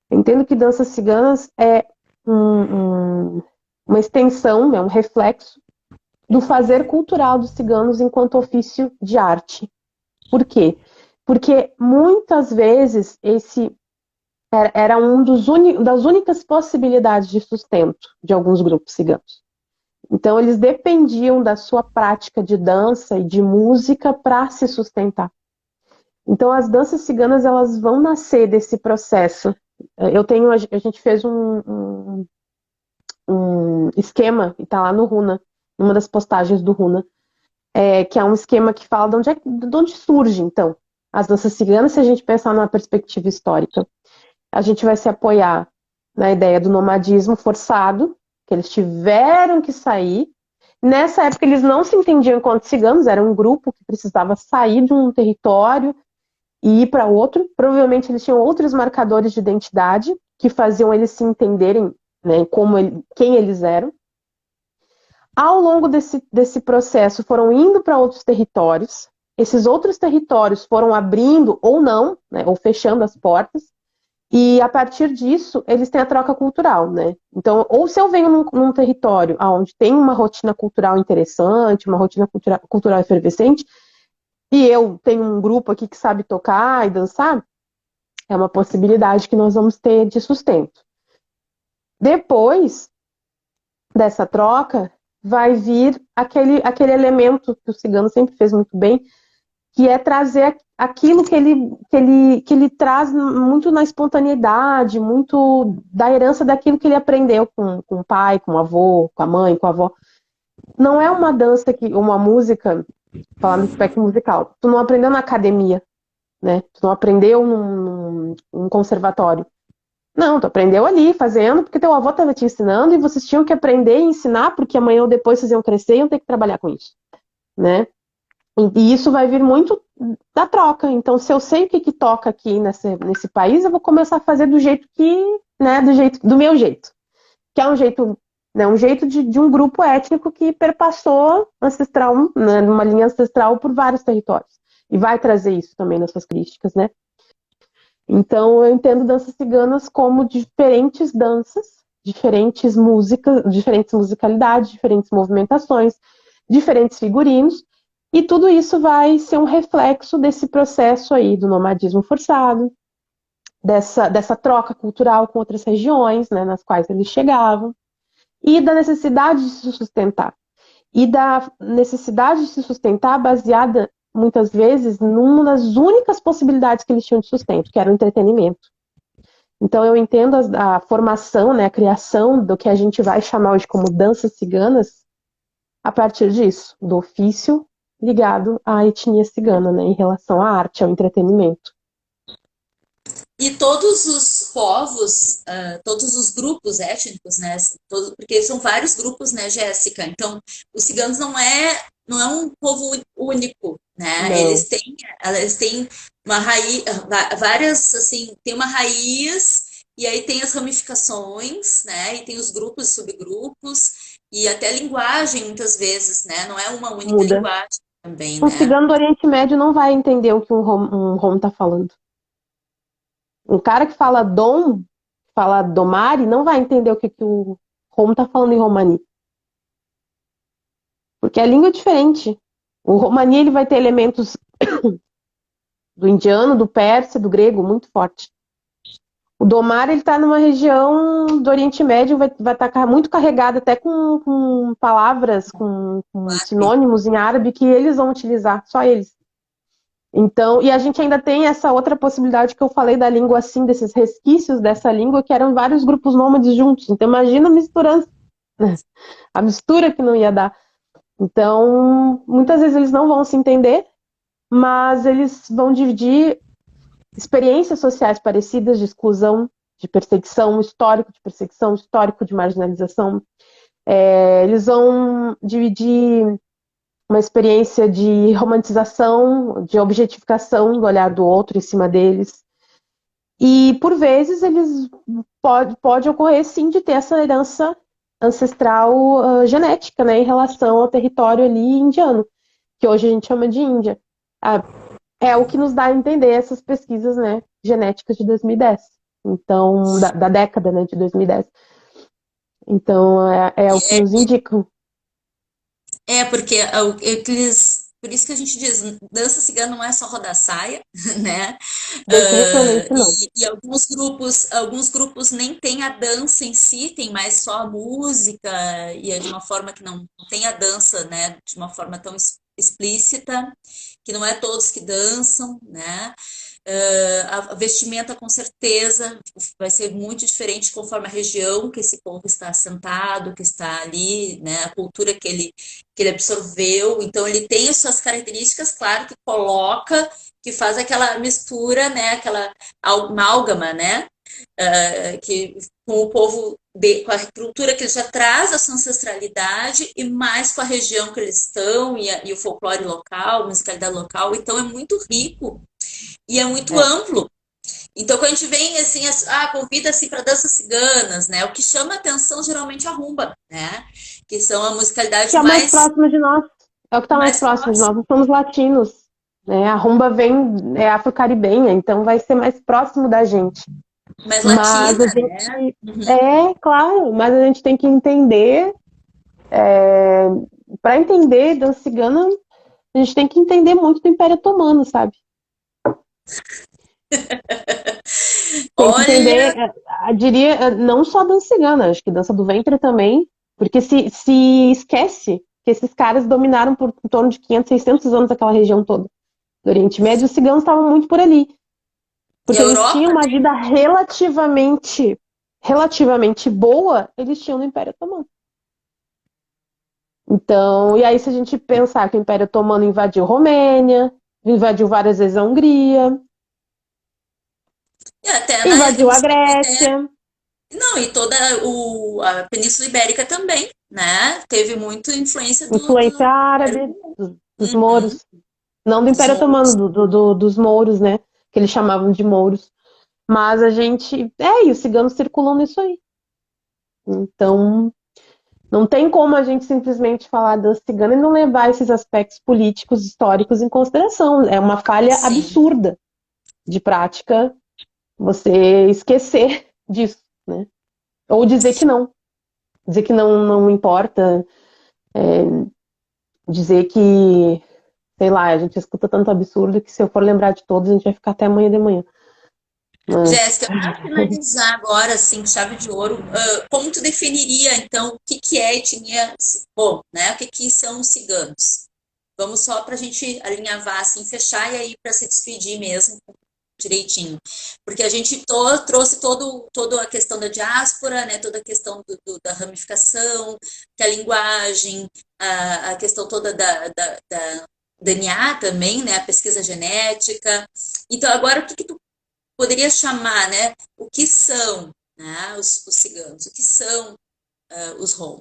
B: Eu entendo que danças ciganas é uma extensão, é um reflexo do fazer cultural dos ciganos enquanto ofício de arte. Por quê? Porque muitas vezes esse era das únicas possibilidades de sustento de alguns grupos ciganos. Então, eles dependiam da sua prática de dança e de música para se sustentar. Então, as danças ciganas elas vão nascer desse processo. A gente fez um esquema, e está lá no Runa, numa das postagens do Runa, que é um esquema que fala de onde surge, então, as danças ciganas, se a gente pensar numa perspectiva histórica. A gente vai se apoiar na ideia do nomadismo forçado, que eles tiveram que sair. Nessa época, eles não se entendiam enquanto ciganos, era um grupo que precisava sair de um território e ir para outro. Provavelmente, eles tinham outros marcadores de identidade que faziam eles se entenderem, né, quem eles eram. Ao longo desse processo, foram indo para outros territórios. Esses outros territórios foram abrindo ou não, né, ou fechando as portas. E a partir disso, eles têm a troca cultural, né? Então, ou se eu venho num território onde tem uma rotina cultural interessante, uma rotina cultural efervescente, e eu tenho um grupo aqui que sabe tocar e dançar, é uma possibilidade que nós vamos ter de sustento. Depois dessa troca, vai vir aquele elemento que o cigano sempre fez muito bem, que é trazer aquilo que ele traz muito na espontaneidade, muito da herança daquilo que ele aprendeu com o pai, com o avô, com a mãe, com a avó. Não é uma dança, uma música, falando do aspecto musical, tu não aprendeu na academia, né? Tu não aprendeu num conservatório. Não, tu aprendeu ali, fazendo, porque teu avô estava te ensinando e vocês tinham que aprender e ensinar, porque amanhã ou depois vocês iam crescer e iam ter que trabalhar com isso, né? E isso vai vir muito da troca. Então, se eu sei o que que toca aqui nesse país, eu vou começar a fazer do jeito que, né, do meu jeito. Que é um jeito, né, um jeito de um grupo étnico que perpassou ancestral, né, numa linha ancestral por vários territórios. E vai trazer isso também nas suas críticas, né? Então, eu entendo danças ciganas como diferentes danças, diferentes músicas, diferentes musicalidades, diferentes movimentações, diferentes figurinos, e tudo isso vai ser um reflexo desse processo aí do nomadismo forçado, dessa troca cultural com outras regiões, né, nas quais eles chegavam, e da necessidade de se sustentar. E da necessidade de se sustentar baseada, muitas vezes, numa das únicas possibilidades que eles tinham de sustento, que era o entretenimento. Então, eu entendo a formação, né, a criação do que a gente vai chamar hoje como danças ciganas, a partir disso, do ofício ligado à etnia cigana, né, em relação à arte, ao entretenimento.
A: E todos os povos, todos os grupos étnicos, né? Porque são vários grupos, né, Jéssica? Então, os ciganos não é um povo único, né?
B: Não,
A: Eles têm uma raiz, várias, assim, tem uma raiz e aí tem as ramificações, né? E tem os grupos e subgrupos e até a linguagem, muitas vezes, né? Não é uma única
B: muda.
A: linguagem também,
B: Um
A: né?
B: cigano do Oriente Médio não vai entender o que um rom está falando. Um cara que fala domari, não vai entender o que o rom está falando em romani. Porque a língua é diferente. O romani ele vai ter elementos do indiano, do persa, do grego muito forte. O domar ele está numa região do Oriente Médio, vai estar muito carregado até com palavras, com sinônimos em árabe que eles vão utilizar, só eles. Então, e a gente ainda tem essa outra possibilidade que eu falei da língua assim, desses resquícios dessa língua, que eram vários grupos nômades juntos. Então, imagina misturando, né? A mistura que não ia dar. Então, muitas vezes eles não vão se entender, mas eles vão dividir experiências sociais parecidas de exclusão, de perseguição, histórico de marginalização. Eles vão dividir uma experiência de romantização, de objetificação do olhar do outro em cima deles. E, por vezes, pode ocorrer, sim, de ter essa herança ancestral genética, né, em relação ao território ali indiano, que hoje a gente chama de Índia. Ah, é o que nos dá a entender essas pesquisas, né, genéticas de 2010. Então, da década, né, de 2010. Então, é o que nos indicam.
A: Porque por isso que a gente diz, dança cigana não é só rodar saia, né?
B: Definitivamente não.
A: E alguns grupos nem tem a dança em si, tem mais só a música, e é de uma forma que não tem a dança, né? De uma forma tão explícita, que não é todos que dançam, né? A vestimenta, com certeza, vai ser muito diferente conforme a região que esse povo está assentado, que está ali, né? A cultura que ele absorveu. Então, ele tem as suas características, claro, que faz aquela mistura, né? Aquela amálgama, né? Que com o povo, com a cultura que ele já traz, a sua ancestralidade, e mais com a região que eles estão, e o folclore local, a musicalidade local. Então, é muito rico e é muito
B: É.
A: amplo. Então, quando a gente vem assim, convida assim para danças ciganas, né? O que chama atenção geralmente é a rumba, né? Que são a
B: Que
A: musicalidade
B: é o mais próximo de nós. É o que está mais
A: mais
B: próximo de nós.
A: próxima,
B: Nós somos latinos. Né? A rumba é afro-caribenha, então vai ser mais próximo da gente.
A: mais
B: Mas
A: latina,
B: a
A: né?
B: gente.
A: Uhum.
B: É, claro, mas a gente tem que entender. Para entender dança cigana, a gente tem que entender muito do Império Otomano, sabe? Tem que
A: Olha,
B: entender, diria, não só dança cigana, acho que dança do ventre também, porque se esquece que esses caras dominaram por em torno de 500, 600 anos aquela região toda do Oriente Médio, os ciganos estavam muito por ali,
A: e a
B: porque eles tinham
A: Europa,
B: uma vida relativamente boa, eles tinham no Império Otomano. Então, e aí se a gente pensar que o Império Otomano invadiu Romênia, invadiu várias vezes a Hungria,
A: até na
B: Invadiu a
A: Península,
B: Grécia,
A: não, e toda a Península Ibérica também, né? Teve muita influência
B: influência
A: do Império
B: árabe,
A: Romano.
B: dos
A: Uhum,
B: mouros, não do
A: dos
B: Império Otomano,
A: mouros.
B: dos mouros, né? Que eles chamavam de mouros. Mas a gente. E os ciganos circulam nisso aí. Então, não tem como a gente simplesmente falar da cigana e não levar esses aspectos políticos, históricos em consideração. É uma falha
A: Sim,
B: absurda de prática você esquecer disso, né? Ou dizer que não. Dizer que não importa, dizer que, sei lá, a gente escuta tanto absurdo que se eu for lembrar de todos, a gente vai ficar até amanhã de manhã. Mas,
A: Jéssica, para finalizar agora, assim, chave de ouro, como tu definiria, então, o que que é etnia, bom, né? O que que são os ciganos? Vamos só para a gente alinhavar, assim, fechar e aí para se despedir mesmo direitinho. Porque a gente trouxe toda a questão da diáspora, né? Toda a questão da ramificação, que a linguagem, a questão toda da DNA também, né? A pesquisa genética. Então, agora, o que que tu poderia chamar, né? O que são, né, os ciganos? O que são os Rom?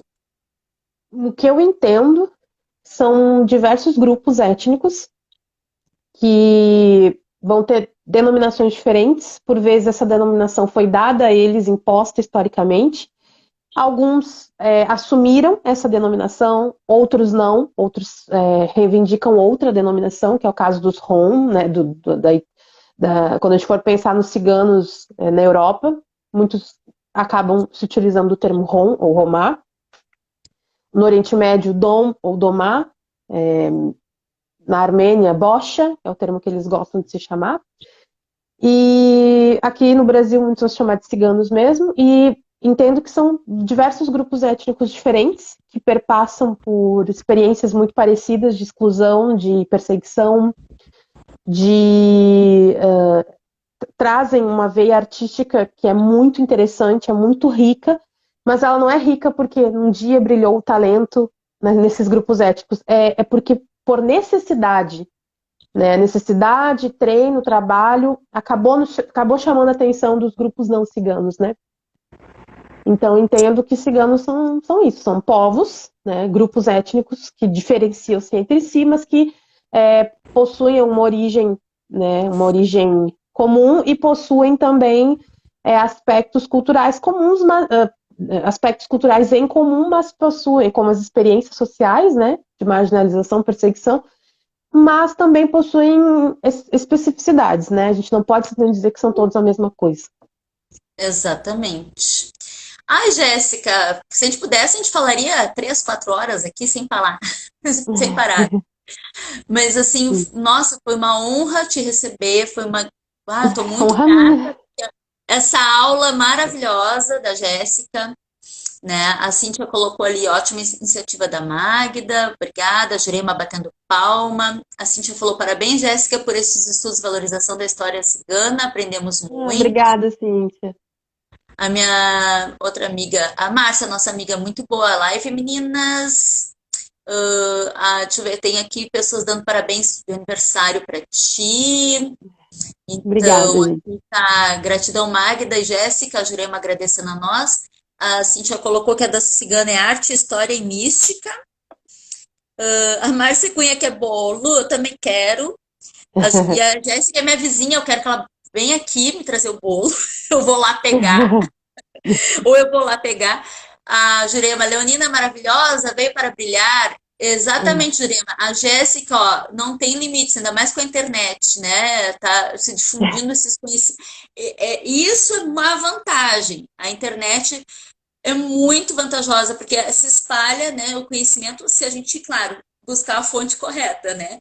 B: o que eu entendo são diversos grupos étnicos que vão ter denominações diferentes. Por vezes, essa denominação foi dada a eles, imposta historicamente. Alguns assumiram essa denominação, outros não, outros reivindicam outra denominação, que é o caso dos Rom, né, quando a gente for pensar nos ciganos na Europa, muitos acabam se utilizando do termo Rom ou Romá. No Oriente Médio, Dom ou Domá. É, na Armênia, Bocha, é o termo que eles gostam de se chamar. E aqui no Brasil, muitos vão se chamar de ciganos mesmo. E entendo que são diversos grupos étnicos diferentes que perpassam por experiências muito parecidas de exclusão, de perseguição, de trazem uma veia artística que é muito interessante, é muito rica, mas ela não é rica porque um dia brilhou o talento, né, nesses grupos étnicos, é porque por necessidade, né, necessidade, treino, trabalho, acabou chamando a atenção dos grupos não ciganos, né? Então entendo que ciganos são isso, são povos, né, grupos étnicos que diferenciam-se entre si, mas que possuem uma origem comum e possuem também aspectos culturais comuns, aspectos culturais em comum, mas possuem como as experiências sociais, né, de marginalização, perseguição, mas também possuem especificidades, né? A gente não pode simplesmente dizer que são todos a mesma coisa.
A: Exatamente. Ai, Jéssica, se a gente pudesse, a gente falaria 3, 4 horas aqui sem falar, sem parar. Mas assim, nossa, foi uma honra te receber, foi uma. Ah, estou muito
B: Honra
A: grata.
B: minha.
A: Essa aula maravilhosa da Jéssica, né? A Cíntia colocou ali, ótima iniciativa da Magda, obrigada, a Jurema batendo palma. A Cíntia falou, parabéns, Jéssica, por esses estudos de valorização da história cigana, aprendemos muito.
B: Obrigada, Cíntia.
A: A minha outra amiga, a Márcia, nossa amiga, muito boa live, meninas. Deixa eu ver, tem aqui pessoas dando parabéns de aniversário para ti.
B: Obrigada,
A: Então,
B: gente.
A: aqui tá gratidão Magda e Jéssica, a Jurema agradecendo a nós. A Cintia colocou que a da cigana é arte, história e mística. A Márcia Cunha que é bolo, eu também quero. E a Jéssica é minha vizinha, eu quero que ela venha aqui me trazer o bolo. Eu vou lá pegar, ou eu vou lá pegar. A Jurema Leonina maravilhosa, veio para brilhar. Exatamente, Jurema. A Jéssica, ó, não tem limites, ainda mais com a internet, né? Tá se difundindo esses conhecimentos. Isso é uma vantagem. A internet é muito vantajosa, porque se espalha, né, o conhecimento se a gente, claro, buscar a fonte correta, né?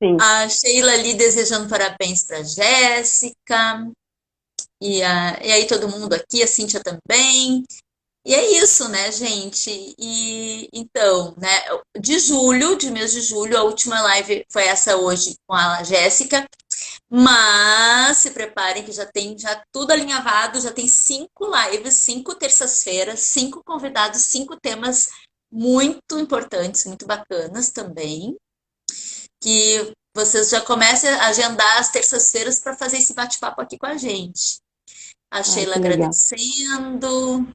B: Sim.
A: A Sheila ali desejando parabéns para Jéssica, e aí todo mundo aqui, a Cíntia também. E é isso, né, gente? E então, né, de mês de julho, a última live foi essa hoje com a Jéssica. Mas se preparem que já tem já tudo alinhavado, já tem 5 lives, 5 terças-feiras, 5 convidados, 5 temas muito importantes, muito bacanas também, que vocês já comecem a agendar as terças-feiras para fazer esse bate-papo aqui com a gente. A
B: Ai,
A: Sheila
B: que legal.
A: agradecendo.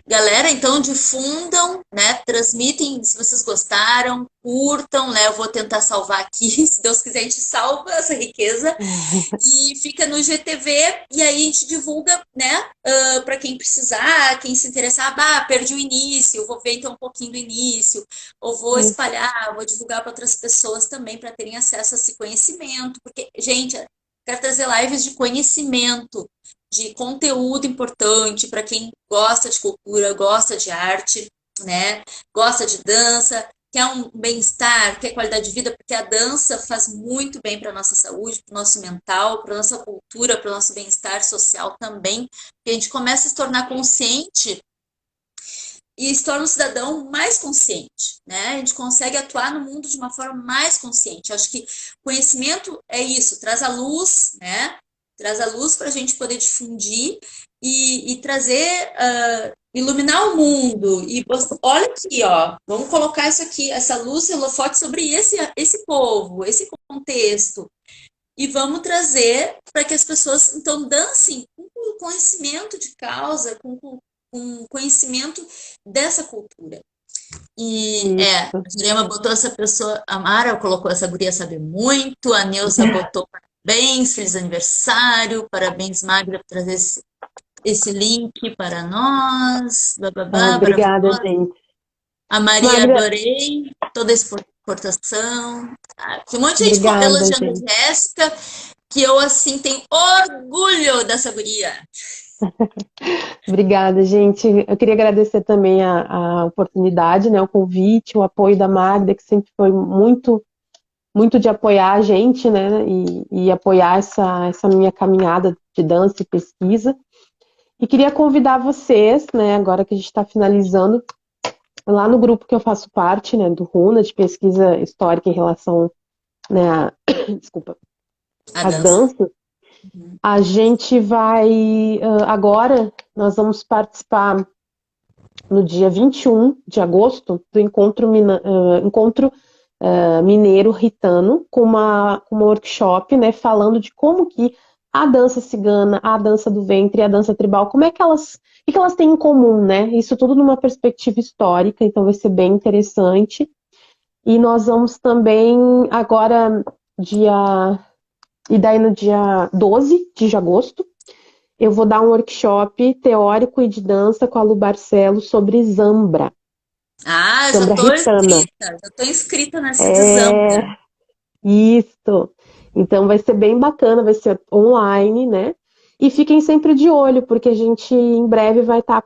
A: Galera, então difundam, né? Transmitem se vocês gostaram, curtam, né? Eu vou tentar salvar aqui, se Deus quiser, a gente salva essa riqueza e fica no GTV e aí a gente divulga, né? Para quem precisar, quem se interessar, perdi o início, vou ver então um pouquinho do início, ou vou
B: Isso.
A: espalhar, vou divulgar para outras pessoas também para terem acesso a esse conhecimento, porque, gente, quero trazer lives de conhecimento, de conteúdo importante para quem gosta de cultura, gosta de arte, né? Gosta de dança, quer um bem-estar, quer qualidade de vida, porque a dança faz muito bem para a nossa saúde, para o nosso mental, para a nossa cultura, para o nosso bem-estar social também, porque a gente começa a se tornar consciente e se torna um cidadão mais consciente, né? A gente consegue atuar no mundo de uma forma mais consciente. Acho que conhecimento é isso, traz a luz, né? Traz a luz para a gente poder difundir e trazer, iluminar o mundo. E olha aqui, ó, vamos colocar isso aqui, essa luz, holofote sobre esse povo, esse contexto. E vamos trazer para que as pessoas, então, dancem com conhecimento de causa, com conhecimento dessa cultura. E
B: Isso.
A: a Jurema botou essa pessoa, a Mara colocou essa guria sabe muito, a Neuza botou parabéns, feliz aniversário, parabéns, Magda, por trazer esse link para nós,
B: Ai,
A: bababá,
B: obrigada,
A: maravilhosa.
B: gente.
A: A Maria,
B: Magda,
A: adorei toda a exportação. Tem um monte de gente
B: obrigada,
A: elogiando
B: gente.
A: a Jéssica, que eu, assim, tenho orgulho dessa guria.
B: Obrigada, gente. Eu queria agradecer também a oportunidade, né, o convite, o apoio da Magda, que sempre foi muito, muito de apoiar a gente, né, e apoiar essa minha caminhada de dança e pesquisa. E queria convidar vocês, né, agora que a gente está finalizando, lá no grupo que eu faço parte, né, do RUNA, de pesquisa histórica em relação, né, desculpa,
A: A
B: às
A: dança.
B: danças. A gente vai, agora, nós vamos participar no dia 21 de agosto do Encontro Mineiro Ritano, com uma workshop, né, falando de como que a dança cigana, a dança do ventre e a dança tribal, como é que o que elas têm em comum, né? Isso tudo numa perspectiva histórica, então vai ser bem interessante. E nós vamos também, agora, no dia 12 de agosto, eu vou dar um workshop teórico e de dança com a Lu Barcelos sobre Zambra,
A: Ah,
B: Zambra Ritana.
A: já tô inscrita nessa de
B: É,
A: Zambra.
B: isso. Então vai ser bem bacana, vai ser online, né? E fiquem sempre de olho, porque a gente em breve vai estar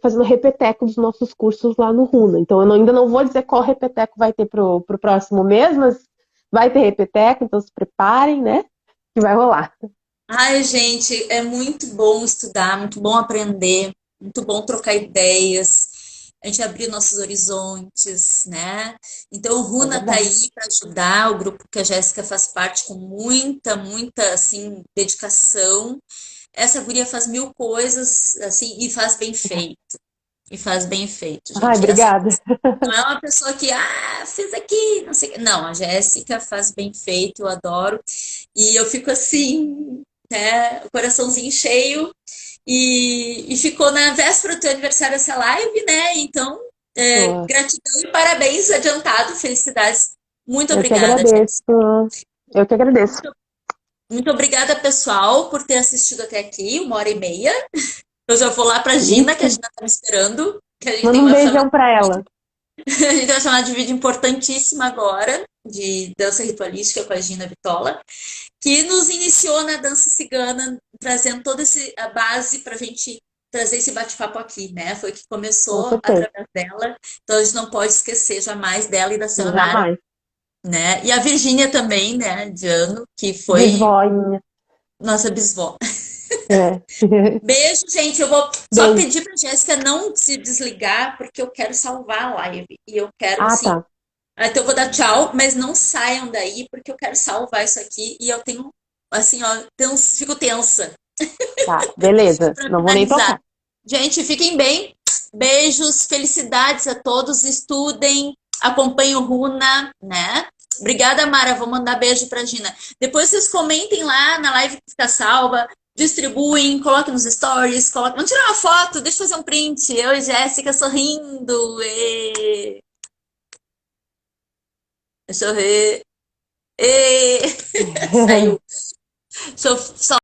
B: fazendo repeteco dos nossos cursos lá no Runa. Então ainda não vou dizer qual repeteco vai ter pro próximo mês, mas vai ter repeteco, então se preparem, né? Que vai rolar.
A: Ai, gente, é muito bom estudar, muito bom aprender, muito bom trocar ideias, a gente abrir nossos horizontes, né? Então, o
B: É
A: Runa tá
B: verdade.
A: aí para ajudar, o grupo que a Jéssica faz parte com muita, muita, assim, dedicação. Essa guria faz mil coisas, assim, e faz bem feito. E faz bem feito,
B: Ai,
A: gente. Essa
B: obrigada.
A: não é uma pessoa que, fiz aqui, não sei o quê. Não, a Jéssica faz bem feito, eu adoro. E eu fico assim, né, o coraçãozinho cheio. E ficou na véspera do teu aniversário essa live, né? Então,
B: Pô,
A: gratidão e parabéns adiantado, felicidades. Muito
B: eu que
A: obrigada,
B: agradeço.
A: Jéssica.
B: Eu que agradeço.
A: Muito obrigada, pessoal, por ter assistido até aqui, 1h30. Eu já vou lá para a Gina, que a
B: Isso.
A: Gina está me esperando, que a gente tem
B: Manda um
A: uma chamada.
B: beijão pra ela.
A: A gente tem uma chamada de vídeo importantíssima agora, de dança ritualística com a Gina Vitola, que nos iniciou na dança cigana, trazendo toda a base para a gente trazer esse bate-papo aqui, né? Foi que
B: Com
A: começou
B: certeza.
A: através dela, então a gente não pode esquecer jamais dela e da Sayonara,
B: Jamais.
A: né? E a Virgínia também, né, de ano, que foi
B: Bisvoinha.
A: nossa bisvó.
B: É.
A: Beijo, gente. Eu vou só
B: Beijo.
A: pedir para Jéssica não se desligar, porque eu quero salvar a live. E eu quero,
B: Ah,
A: assim.
B: tá.
A: Então eu vou dar tchau, mas não saiam daí, porque eu quero salvar isso aqui. E eu tenho, assim, ó, fico tensa
B: Tá, beleza.
A: para
B: Não vou nem
A: finalizar.
B: tocar.
A: Gente, fiquem bem. Beijos, felicidades a todos. Estudem, acompanhem o Runa, né? Obrigada, Mara. Vou mandar beijo pra Gina. Depois vocês comentem lá na live que fica salva, distribuem, coloquem nos stories, coloquem. Vamos tirar uma foto, deixa eu fazer um print. Eu e Jéssica sorrindo. Deixa eu ver. Saiu. Deixa eu só